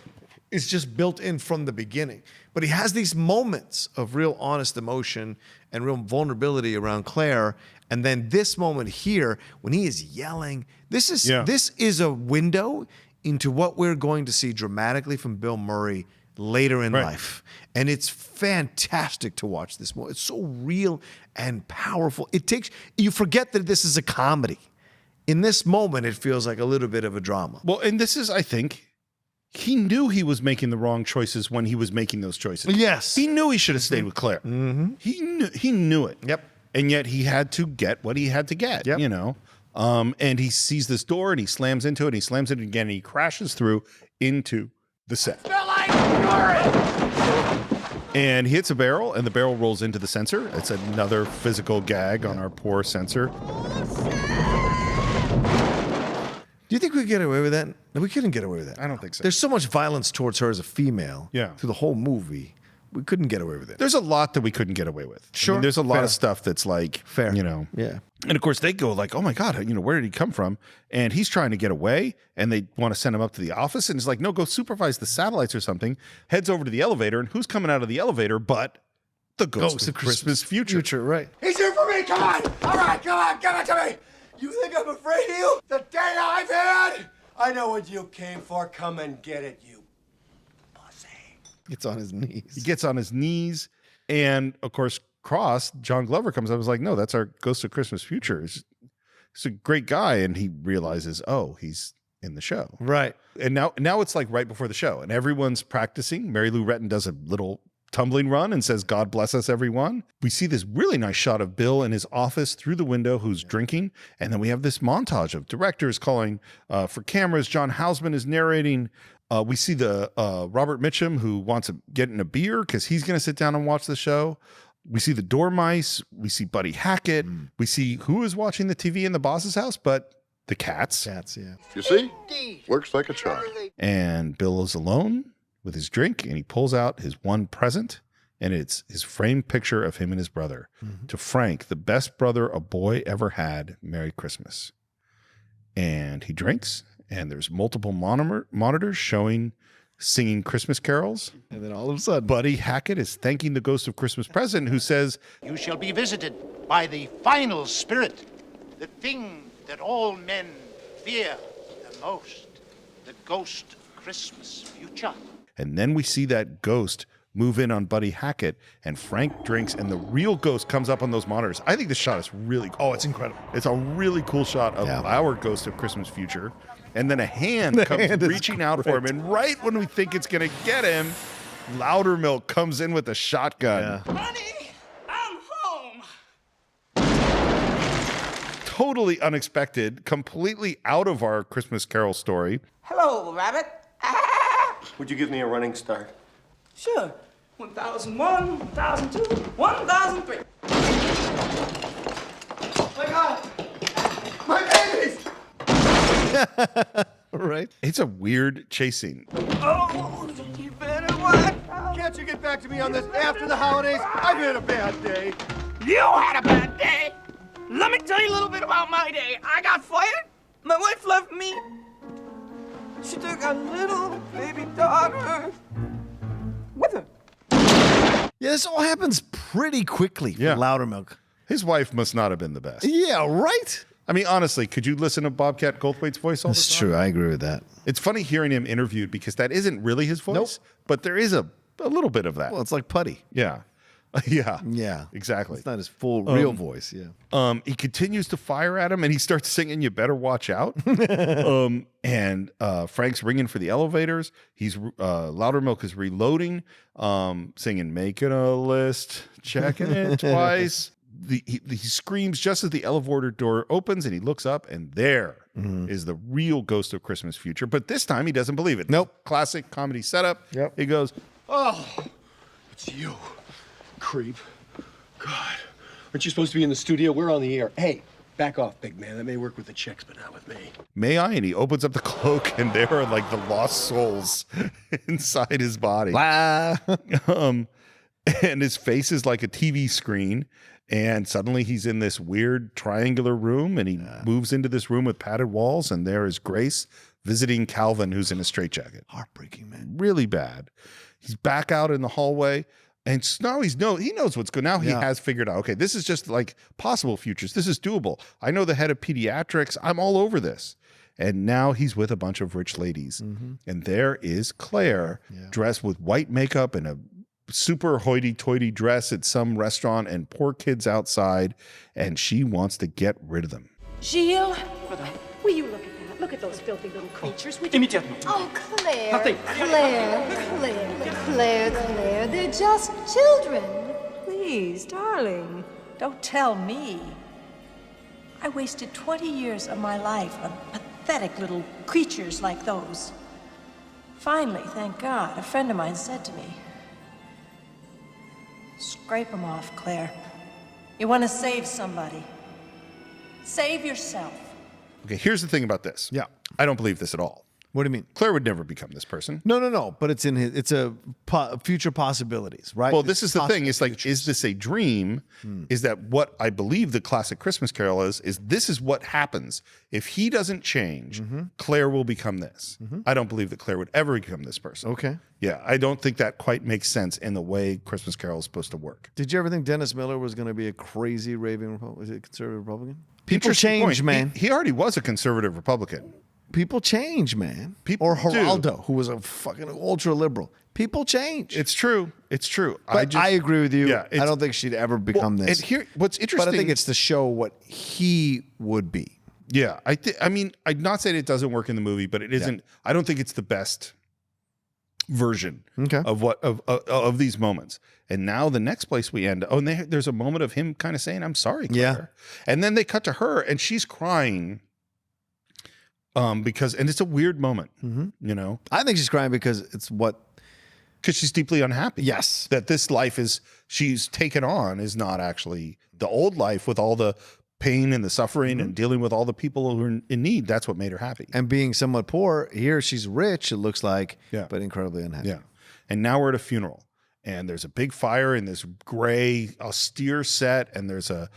is just built in from the beginning. But he has these moments of real honest emotion and real vulnerability around Claire. And then this moment here, when he is yelling, this is a window into what we're going to see dramatically from Bill Murray later in life. And it's fantastic to watch this movie. It's so real and powerful. You forget that this is a comedy. In this moment, it feels like a little bit of a drama. Well, and this is, I think, he knew he was making the wrong choices when he was making those choices. Yes. He knew he should have stayed with Claire. He knew it. Yep. And yet he had to get what he had to get, you know. And he sees this door and he slams into it and he slams it again and he crashes through into the set. Smell like urine! And he hits a barrel and the barrel rolls into the sensor. It's another physical gag on our poor sensor. Do you think we could get away with that? No, we couldn't get away with that. I don't think so. There's so much violence towards her as a female. Yeah. Through the whole movie. We couldn't get away with it. There's a lot that we couldn't get away with. Sure. I mean, there's a lot Fair. of stuff that's like, Fair. you know. Yeah. And of course they go like, oh my God, you know, where did he come from? And he's trying to get away and they want to send him up to the office. And he's like, no, go supervise the satellites or something. Heads over to the elevator. And who's coming out of the elevator but the ghost of Christmas Future. Right. He's here for me, come on! All right, come on, give it to me! You think I'm afraid of you? The day I've had? I know what you came for. Come and get it, you. It's on his knees. He gets on his knees. And of course, Cross, John Glover comes up and was like, no, that's our Ghost of Christmas Future. He's a great guy. And he realizes, oh, he's in the show. Right. And now it's like right before the show and everyone's practicing. Mary Lou Retton does a little tumbling run and says, God bless us, everyone. We see this really nice shot of Bill in his office through the window who's drinking. And then we have this montage of directors calling for cameras. John Houseman is narrating. We see the Robert Mitchum who wants to get in a beer because he's going to sit down and watch the show. We see the Dormice. We see Buddy Hackett. We see who is watching the TV in the boss's house, but the cats. Cats, yeah. You see? Works like a charm. And Bill is alone with his drink and he pulls out his one present and it's his framed picture of him and his brother. To Frank, the best brother a boy ever had, Merry Christmas. And he drinks and there's multiple monitors showing singing Christmas carols. And then all of a sudden, Buddy Hackett is thanking the ghost of Christmas present who says, You shall be visited by the final spirit, the thing that all men fear the most, the ghost of Christmas Future. and then we see that ghost move in on Buddy Hackett and Frank drinks and the real ghost comes up on those monitors. I think this shot is really cool. Oh, it's incredible. It's a really cool shot of our Ghost of Christmas Future. And then a hand comes reaching out for him. And right when we think it's going to get him, Loudermilk comes in with a shotgun. Honey, I'm home. Totally unexpected, completely out of our Christmas Carol story. Hello, Rabbit. Would you give me a running start? Sure. 1001, 1002, 1003. My God! My babies! Right. It's a weird chase scene. Oh, you better watch out. Can't you get back to me on this after the holidays? I've had a bad day. You had a bad day. Let me tell you a little bit about my day. I got fired. My wife left me. She took a little baby daughter with her. Yeah, this all happens pretty quickly for Loudermilk. His wife must not have been the best. Yeah, right? I mean, honestly, could you listen to Bobcat Goldthwait's voice all the time? That's true. I agree with that. It's funny hearing him interviewed because that isn't really his voice, but there is a little bit of that. Well, it's like Putty. Yeah. Yeah. Yeah. Exactly. It's not his full real voice. Yeah. He continues to fire at him and he starts singing, "You better watch out." And Frank's ringing for the elevators. He's Loudermilk is reloading, singing, "Making a list, checking it twice." He screams just as the elevator door opens and he looks up and there is the real Ghost of Christmas Future. But this time he doesn't believe it. Nope. Classic comedy setup. Yep. He goes, Oh, it's you, creep. God, aren't you supposed to be in the studio? We're on the air. Hey, back off, big man. That may work with the chicks, but not with me. "May I?" And he opens up the cloak and there are like the lost souls inside his body. And his face is like a TV screen. And suddenly he's in this weird triangular room and he moves into this room with padded walls. And there is Grace visiting Calvin, who's in a straitjacket. Heartbreaking, man. Really bad. He's back out in the hallway. And now he knows what's good. Now he has figured out, okay, this is just like possible futures. This is doable. I know the head of pediatrics. I'm all over this. And now he's with a bunch of rich ladies. And there is Claire dressed with white makeup and a super hoity-toity dress at some restaurant and poor kids outside. And she wants to get rid of them. Gilles, will you look at that? Look at those filthy little creatures. Immédiatement. Oh, Claire. Partez. Claire. They're just children. Please, darling, don't tell me. I wasted 20 years of my life on pathetic little creatures like those. Finally, thank God, a friend of mine said to me, "Scrape them off, Claire. You want to save somebody. Save yourself." Okay, here's the thing about this. Yeah. I don't believe this at all. What do you mean? Claire would never become this person. No. But it's in his. It's a future possibilities, right? Well, this is the thing. It's like, is this a dream? Is that what I believe the classic Christmas Carol is this is what happens. If he doesn't change, Claire will become this. I don't believe that Claire would ever become this person. Okay. Yeah, I don't think that quite makes sense in the way Christmas Carol is supposed to work. Did you ever think Dennis Miller was going to be a crazy raving conservative Republican? People Interesting change, point. man. He already was a conservative Republican. People change, man. People or do. Geraldo, who was a fucking ultra liberal. People change. It's true. It's true. But I agree with you. Yeah, I don't think she'd ever become this. And here, what's interesting, but I think it's to show what he would be. Yeah, I mean, I'm not saying it doesn't work in the movie, but it isn't. I don't think it's the best version of these moments. And now the next place we end. Oh, and there's a moment of him kind of saying, "I'm sorry, Claire." Yeah. And then they cut to her, and she's crying. Because it's a weird moment, you know. I think she's crying because because she's deeply unhappy. Yes, that this life she's taken on is not actually the old life with all the pain and the suffering and dealing with all the people who are in need. That's what made her happy. And being somewhat poor, here she's rich. It looks like, but incredibly unhappy. Yeah. And now we're at a funeral, and there's a big fire in this gray, austere set, and there's a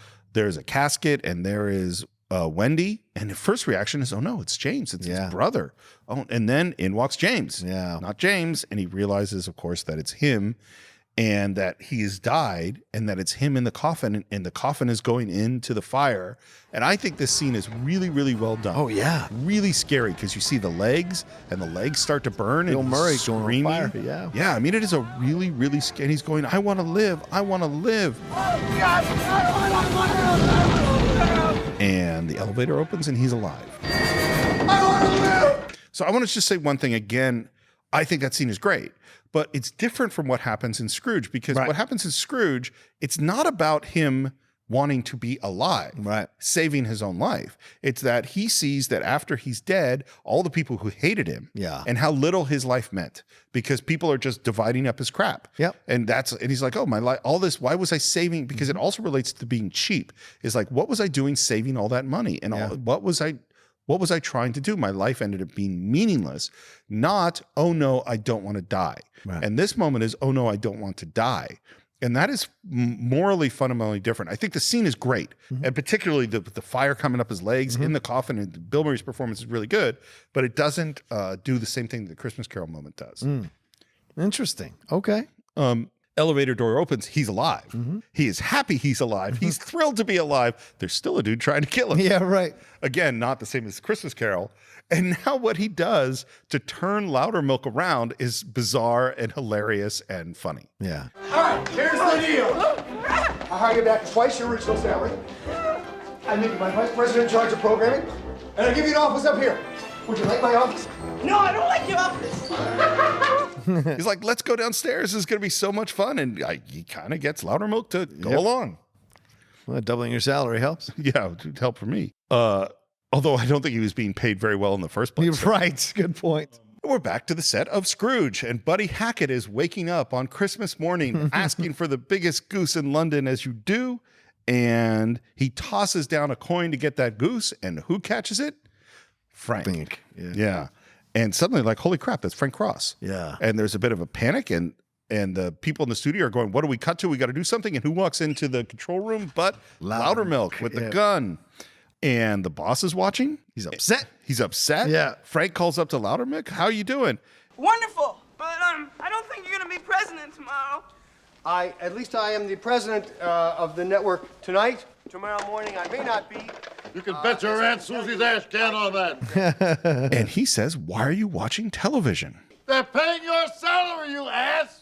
casket, and there is Wendy, and the first reaction is, "Oh no, it's James. It's his brother." Oh, and then in walks James. Yeah, not James, and he realizes, of course, that it's him, and that he has died, and that it's him in the coffin, and the coffin is going into the fire. And I think this scene is really, really well done. Oh yeah, really scary because you see the legs, and the legs start to burn. Bill and Murray screaming. going on fire. Yeah, yeah. I mean, it is a really, really scary. He's going, "I want to live. I want to live." And the elevator opens and he's alive. So I want to just say one thing again. I think that scene is great, but it's different from what happens in Scrooge, because what happens in Scrooge, it's not about him wanting to be alive, saving his own life. It's that he sees that after he's dead, all the people who hated him and how little his life meant, because people are just dividing up his crap. Yep. And he's like, "Oh, my life, all this, why was I saving?" Because it also relates to being cheap. It's like, what was I doing saving all that money? And what was I trying to do? My life ended up being meaningless. Not, "Oh no, I don't want to die." And this moment is, "Oh no, I don't want to die." And that is morally fundamentally different. I think the scene is great, and particularly the fire coming up his legs in the coffin, and Bill Murray's performance is really good, but it doesn't do the same thing that the Christmas Carol moment does. Interesting. Okay. Elevator door opens, he's alive. He is happy he's alive. He's thrilled to be alive. There's still a dude trying to kill him. Yeah, right. Again, not the same as Christmas Carol. And now what he does to turn Loudermilk around is bizarre and hilarious and funny. Yeah. All right, here's the deal. I hire you back twice your original salary. I make you my vice president in charge of programming, and I give you an office up here. Would you like my office? No, I don't like your office. He's like, "Let's go downstairs. This is going to be so much fun." And he kind of gets Loudermilk to go along. Well, doubling your salary helps. Yeah, it would help for me. Although I don't think he was being paid very well in the first place. You're right. Good point. We're back to the set of Scrooge, and Buddy Hackett is waking up on Christmas morning asking for the biggest goose in London, as you do. And he tosses down a coin to get that goose, and who catches it? Frank. Yeah. And suddenly, like, holy crap, that's Frank Cross. Yeah. And there's a bit of a panic, and the people in the studio are going, "What do we cut to? We got to do something." And who walks into the control room but Loudermilk with the gun? And the boss is watching. He's upset. Yeah. Frank calls up to Loudermilk. "How you doing?" Wonderful, but I don't think you're gonna be president tomorrow. At least I am the president of the network tonight. Tomorrow morning I may not be. You can bet your Aunt Susie's ash can on that. And he says, "Why are you watching television?" "They're paying your salary, you ass."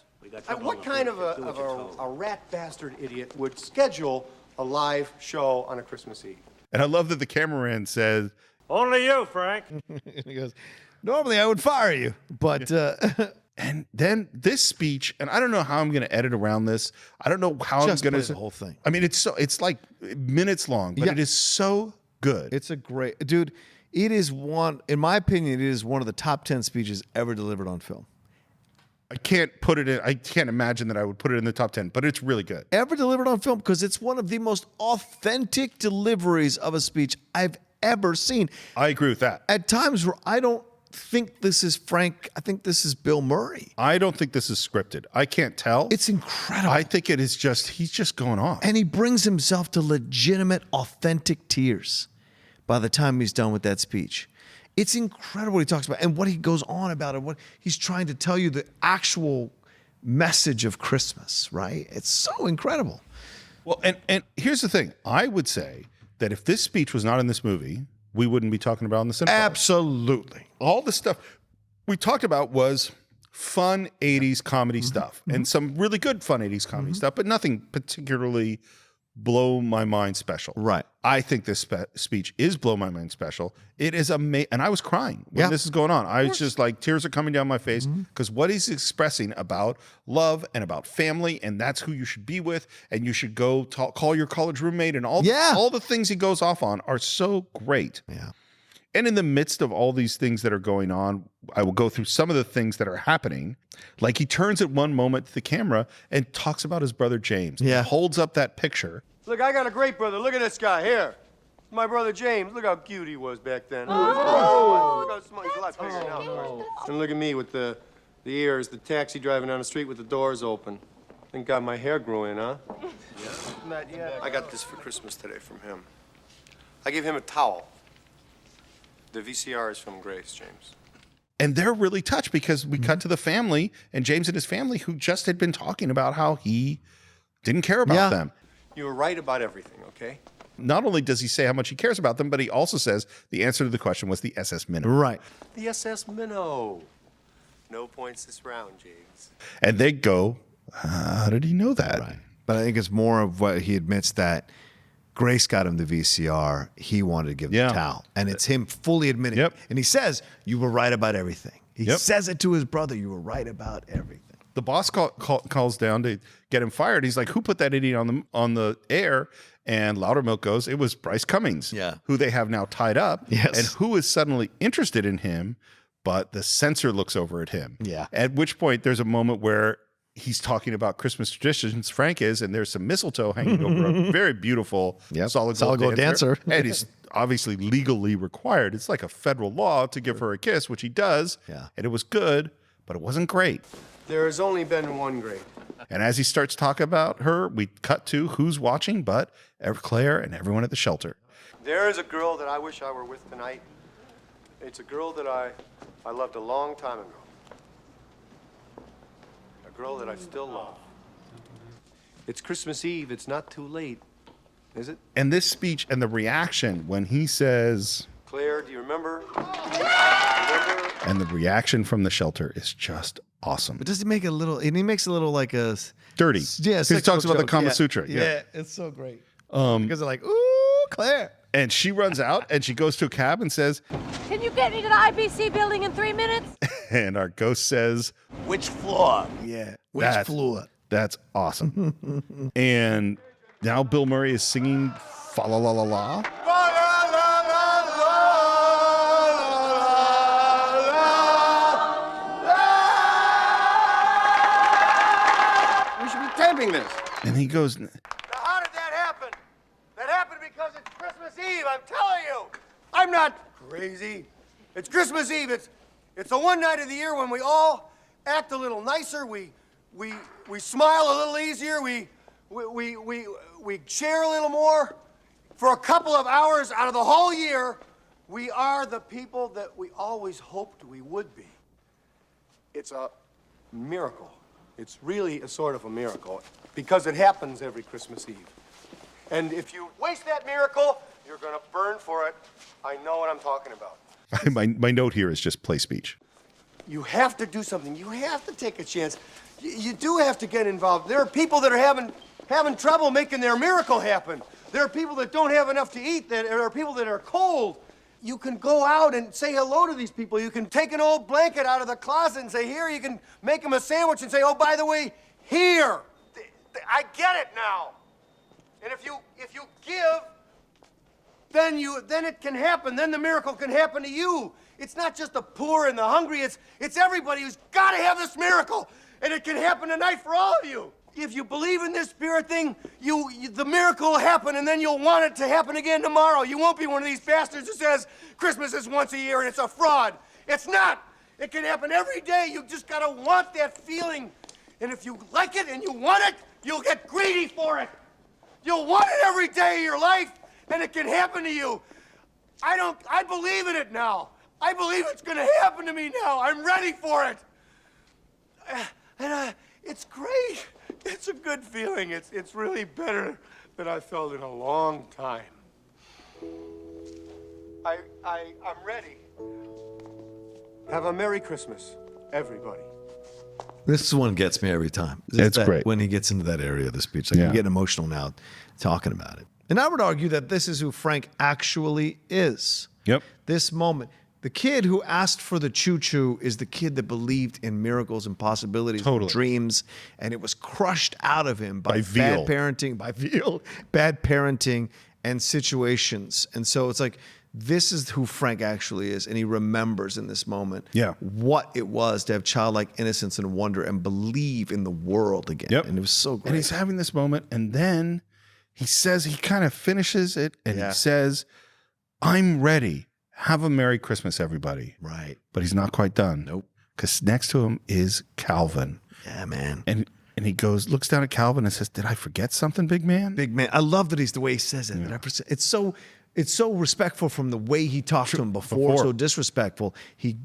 What kind of a rat bastard idiot would schedule a live show on a Christmas Eve? And I love that the cameraman says, Only you, Frank. He goes, normally I would fire you, but and then this speech, and I don't know how I'm going to edit around this. I don't know how Just I'm going play to the whole thing. I mean, it's like minutes long, but Yeah. it is so good. It's a great dude. It is one, in my opinion, it is one of the top 10 speeches ever delivered on film. I can't put it in. I can't imagine that I would put it in the top 10, but it's really good. Ever delivered on film, because it's one of the most authentic deliveries of a speech I've ever seen. I agree with that. At times where I don't think this is Frank, I think this is Bill Murray. I don't think this is scripted. I can't tell. It's incredible. I think it is just, he's just going on. And he brings himself to legitimate, authentic tears by the time he's done with that speech. It's incredible what he talks about and what he goes on about and what he's trying to tell you, the actual message of Christmas, right? It's so incredible. Well, and here's the thing. I would say that if this speech was not in this movie, we wouldn't be talking about it on the Cine-Files. Absolutely. All the stuff we talked about was fun 80s comedy stuff and some really good fun 80s comedy stuff, but nothing particularly blow my mind special. Right. I think this speech is blow my mind special. It is amazing. And I was crying when this is going on. I was just like, tears are coming down my face because what he's expressing about love and about family, and that's who you should be with, and you should go call your college roommate, and all the things he goes off on are so great. Yeah. And in the midst of all these things that are going on, I will go through some of the things that are happening. Like he turns at one moment to the camera and talks about his brother James. Yeah. He holds up that picture. Look, I got a great brother. Look at this guy here. My brother James. Look how cute he was back then. Look how smart. He's a lot bigger now, of course. And look at me with the ears, the taxi driving down the street with the doors open. Thank God my hair grew in, huh? Yeah. Not yet. I got this for Christmas today from him. I gave him a towel. The VCR is from Grace, James. And they're really touched because we cut to the family and James and his family who just had been talking about how he didn't care about them. You were right about everything, okay? Not only does he say how much he cares about them, but he also says the answer to the question was the SS Minnow. Right. The SS Minnow. No points this round, James. And they go, how did he know that? Right. But I think it's more of what he admits that Grace got him the VCR. He wanted to give him the towel. And it's him fully admitting it. And he says, you were right about everything. He says it to his brother. You were right about everything. The boss calls down to get him fired. He's like, who put that idiot on the air? And Loudermilk goes, it was Bryce Cummings, who they have now tied up, and who is suddenly interested in him, but the censor looks over at him. Yeah. At which point there's a moment where he's talking about Christmas traditions, Frank is, and there's some mistletoe hanging over a very beautiful solid gold dancer. And he's obviously legally required. It's like a federal law to give her a kiss, which he does. Yeah. And it was good, but it wasn't great. There has only been one great. And as he starts talking about her, we cut to who's watching, but Claire and everyone at the shelter. There is a girl that I wish I were with tonight. It's a girl that I loved a long time ago. A girl that I still love. It's Christmas Eve. It's not too late, is it? And this speech and the reaction when he says, Claire, do you remember? And the reaction from the shelter is just awesome. But does he make a little, and he makes a little like a dirty. Yeah, he talks about the Kama joke. Sutra. Yeah, it's so great. Because they're like, ooh, Claire. And she runs out and she goes to a cab and says, Can you get me to the IBC building in 3 minutes? and our ghost says, which floor? Yeah, which floor? That's awesome. And now Bill Murray is singing Fa La La La La. We should be taping this. And he goes, How did that happen? That happened because it's Christmas Eve, I'm telling you. I'm not crazy. It's Christmas Eve. It's the one night of the year when we all act a little nicer. We smile a little easier. We share a little more. For a couple of hours out of the whole year, we are the people that we always hoped we would be. It's a miracle. It's really a sort of a miracle because it happens every Christmas Eve. And if you waste that miracle, you're going to burn for it. I know what I'm talking about. my note here is just play speech. You have to do something. You have to take a chance. You do have to get involved. There are people that are having trouble making their miracle happen. There are people that don't have enough to eat. There are people that are cold. you can go out and say hello to these people. You can take an old blanket out of the closet and say, here, you can make them a sandwich and say, oh, by the way, here. I get it now. And if you give, then it can happen. Then the miracle can happen to you. It's not just the poor and the hungry. It's everybody who's got to have this miracle. And it can happen tonight for all of you. If you believe in this spirit thing, the miracle will happen, and then you'll want it to happen again tomorrow. You won't be one of these bastards who says Christmas is once a year and it's a fraud. It's not. It can happen every day. You just gotta want that feeling. And if you like it and you want it, you'll get greedy for it. You'll want it every day of your life, and it can happen to you. I believe in it now. I believe it's gonna happen to me now. I'm ready for it. It's great. It's a good feeling. It's really better than I felt in a long time. I'm ready. Have a Merry Christmas, everybody. This one gets me every time. It's great. When he gets into that area of the speech. Like, I'm getting emotional now talking about it. And I would argue that this is who Frank actually is. Yep. This moment. The kid who asked for the choo-choo is the kid that believed in miracles and possibilities, and dreams, and it was crushed out of him by bad parenting, and situations. And so it's like, this is who Frank actually is, and he remembers in this moment what it was to have childlike innocence and wonder and believe in the world again. Yep. And it was so great. And he's having this moment, and then he says, he kind of finishes it, and he says, I'm ready. Have a Merry Christmas, everybody. Right. But he's not quite done. Nope. Because next to him is Calvin. Yeah, man. And he looks down at Calvin and says, did I forget something, big man? Big man. I love that the way he says it. Yeah. It's so respectful from the way he talked to him before. So disrespectful. He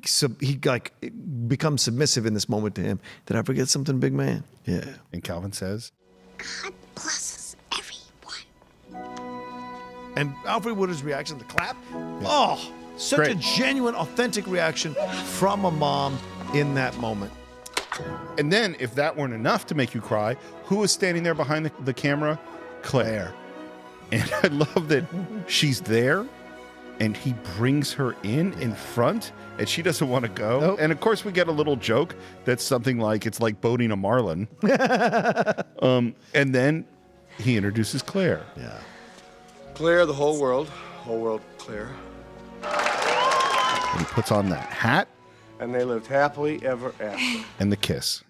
becomes submissive in this moment to him. Did I forget something, big man? Yeah. And Calvin says, God blesses everyone. And Alfred Woodard's reaction, the clap. Oh, such a genuine, authentic reaction from a mom in that moment. And then, if that weren't enough to make you cry, who was standing there behind the camera? Claire. And I love that she's there, and he brings her in front, and she doesn't want to go. Nope. And of course, we get a little joke that's something like, it's like boating a marlin. And then he introduces Claire. Yeah. Claire, the whole world Claire. And he puts on that hat. And they lived happily ever after. And the kiss.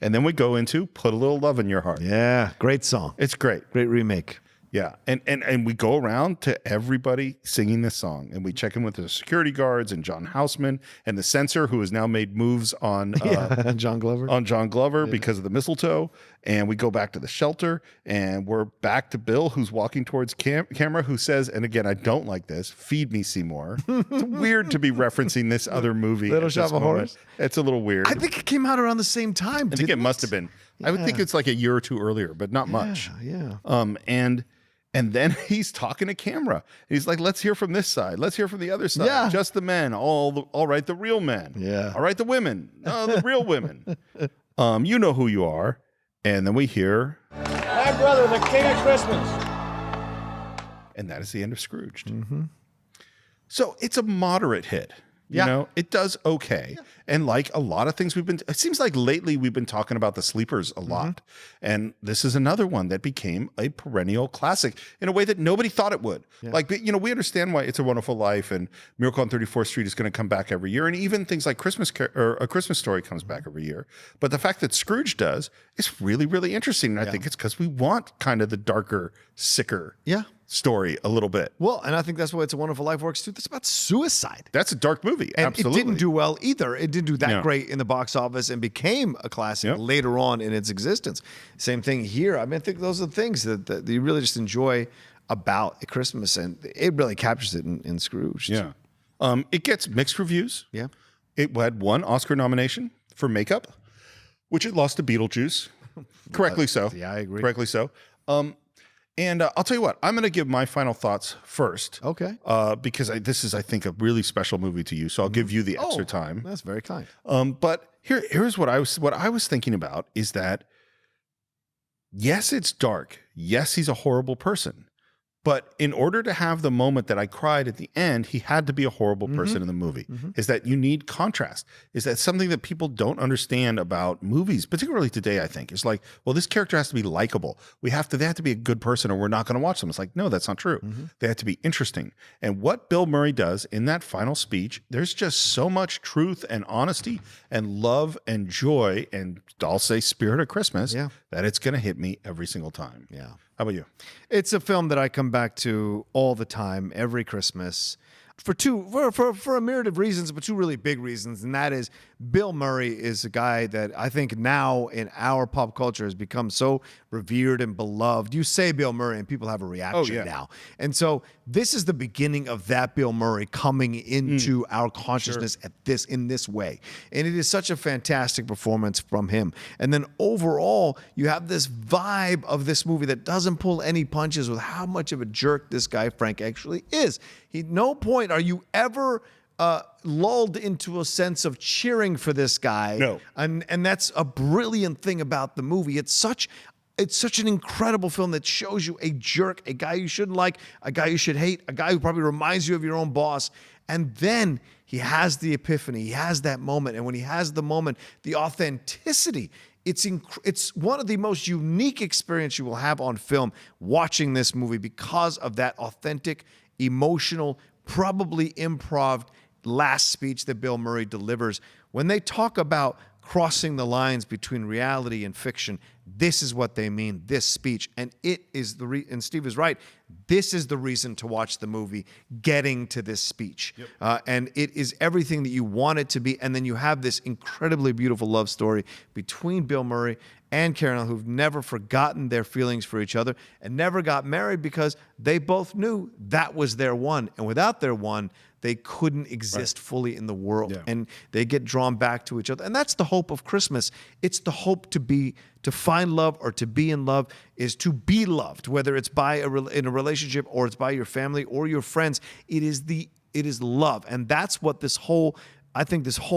And then we go into Put a Little Love in Your Heart. Yeah, great song. It's great. Great remake. Yeah. And we go around to everybody singing this song. And we check in with the security guards and John Houseman and the censor, who has now made moves on John Glover. On John Glover because of the mistletoe. And we go back to the shelter, and we're back to Bill, who's walking towards camera, who says, and again, I don't like this, feed me, Seymour. It's weird to be referencing this other movie. Little Shop of Horrors. It's a little weird. I think it came out around the same time. I think it must have been. I would think it's like a year or two earlier, but not much. Yeah. And then he's talking to camera. He's like, let's hear from this side. Let's hear from the other side. Yeah. Just the men. All right, the real men. Yeah. All right, the women. No, the real women. You know who you are. And then we hear, My brother, the king of Christmas. and that is the end of Scrooged. Mm-hmm. So it's a moderate hit. You know, it does okay. Yeah. And like a lot of things it seems like lately we've been talking about the sleepers a lot. And this is another one that became a perennial classic in a way that nobody thought it would. Yeah. Like, you know, we understand why It's a Wonderful Life and Miracle on 34th Street is going to come back every year. And even things like A Christmas Story comes back every year. But the fact that Scrooge does is really, really interesting. And I think it's because we want kind of the darker, sicker story a little bit. Well, and I think that's why It's a Wonderful Life works too. That's about suicide. That's a dark movie. And absolutely. it didn't do well either. It didn't do that great in the box office and became a classic later on in its existence. Same thing here. I mean, I think those are the things that you really just enjoy about Christmas, and it really captures it in Scrooge. Yeah. It gets mixed reviews. Yeah. It had one Oscar nomination for makeup, which it lost to Beetlejuice. Correctly so. Yeah, I agree. Correctly so. And I'll tell you what, I'm going to give my final thoughts first. Okay. Because this is, I think, a really special movie to you. So I'll give you the extra time. That's very kind. But here's what I was thinking about is that, yes, it's dark. Yes, he's a horrible person. But in order to have the moment that I cried at the end, he had to be a horrible person in the movie. Is that you need contrast. Is that something that people don't understand about movies, particularly today, I think. It's like, well, this character has to be likable. They have to be a good person or we're not going to watch them. It's like, no, that's not true. They have to be interesting. And what Bill Murray does in that final speech, there's just so much truth and honesty and love and joy and I'll say spirit of Christmas that it's going to hit me every single time. Yeah. How about you? It's a film that I come back to all the time, every Christmas, for a myriad of reasons, but two really big reasons, and that is Bill Murray is a guy that I think now in our pop culture has become so revered and beloved. You say Bill Murray and people have a reaction now. And so this is the beginning of that Bill Murray coming into our consciousness in this way. And it is such a fantastic performance from him. And then overall, you have this vibe of this movie that doesn't pull any punches with how much of a jerk this guy Frank actually is. No point are you ever lulled into a sense of cheering for this guy. No. And that's a brilliant thing about the movie. It's such an incredible film that shows you a jerk, a guy you shouldn't like, a guy you should hate, a guy who probably reminds you of your own boss. And then he has the epiphany. He has that moment. And when he has the moment, the authenticity, it's one of the most unique experiences you will have on film watching this movie because of that authentic, emotional, probably improv last speech that Bill Murray delivers. When they talk about crossing the lines between reality and fiction, this is what they mean, this speech. And it is and Steve is right, this is the reason to watch the movie, getting to this speech. And it is everything that you want it to be. And then you have this incredibly beautiful love story between Bill Murray and Karen, who've never forgotten their feelings for each other and never got married because they both knew that was their one. And without their one, they couldn't exist fully in the world. And they get drawn back to each other. And that's the hope of Christmas. It's the hope to find love or to be in love is to be loved, whether it's in a relationship or it's by your family or your friends. It is love. And that's what this whole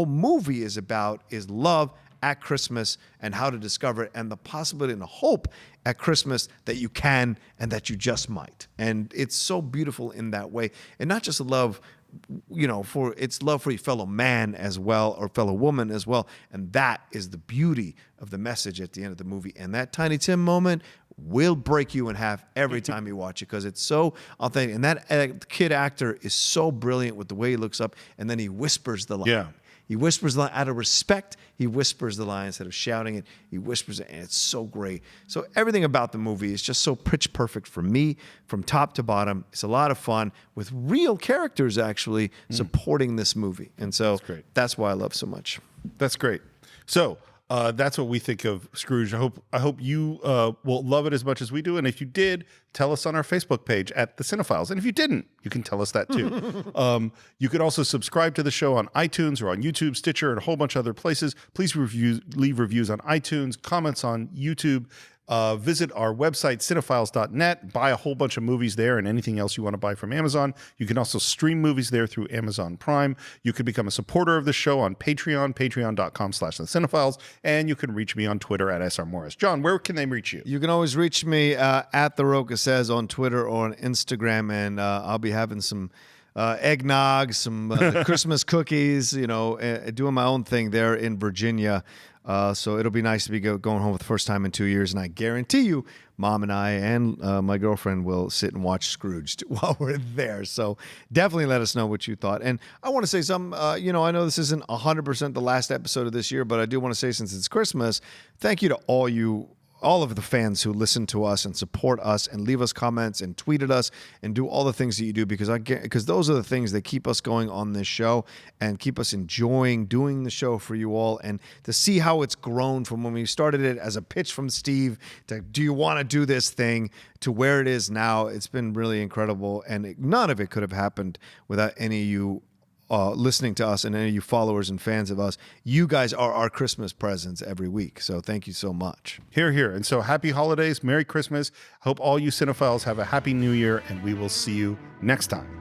movie is about, is love at Christmas and how to discover it and the possibility and the hope at Christmas that you can and that you just might. And it's so beautiful in that way. And not just love, it's love for your fellow man as well or fellow woman as well. And that is the beauty of the message at the end of the movie. And that Tiny Tim moment will break you in half every time you watch it because it's so authentic. And that kid actor is so brilliant with the way he looks up and then he whispers the line. Yeah. He whispers the line out of respect. He whispers the line instead of shouting it. He whispers it, and it's so great. So everything about the movie is just so pitch perfect for me, from top to bottom. It's a lot of fun with real characters actually supporting this movie, and so that's why I love so much. That's great. So that's what we think of Scrooge. I hope you will love it as much as we do. And if you did, tell us on our Facebook page at the Cine-Files. And if you didn't, you can tell us that too. You could also subscribe to the show on iTunes or on YouTube, Stitcher, and a whole bunch of other places. Please leave reviews on iTunes, comments on YouTube. Visit our website, Cine-Files.net. Buy a whole bunch of movies there and anything else you want to buy from Amazon. You can also stream movies there through Amazon Prime. You can become a supporter of the show on Patreon, patreon.com/thecine-files. And you can reach me on Twitter at SRMorris. John, where can they reach you? You can always reach me at The Roca Says on Twitter or on Instagram. And I'll be having some eggnog, some Christmas cookies, doing my own thing there in Virginia. So it'll be nice to be going home for the first time in 2 years. And I guarantee you, Mom and I and my girlfriend will sit and watch Scrooged while we're there. So definitely let us know what you thought. And I want to say some, I know this isn't 100% the last episode of this year, but I do want to say, since it's Christmas, thank you to all of the fans who listen to us and support us and leave us comments and tweet at us and do all the things that you do, because those are the things that keep us going on this show and keep us enjoying doing the show for you all. And to see how it's grown from when we started it as a pitch from Steve to, do you want to do this thing, to where it is now, it's been really incredible. And none of it could have happened without any of you listening to us and any of you followers and fans of us. You guys are our Christmas presents every week. So thank you so much. Hear, hear. And so happy holidays, Merry Christmas. Hope all you Cine-Files have a happy new year, and we will see you next time.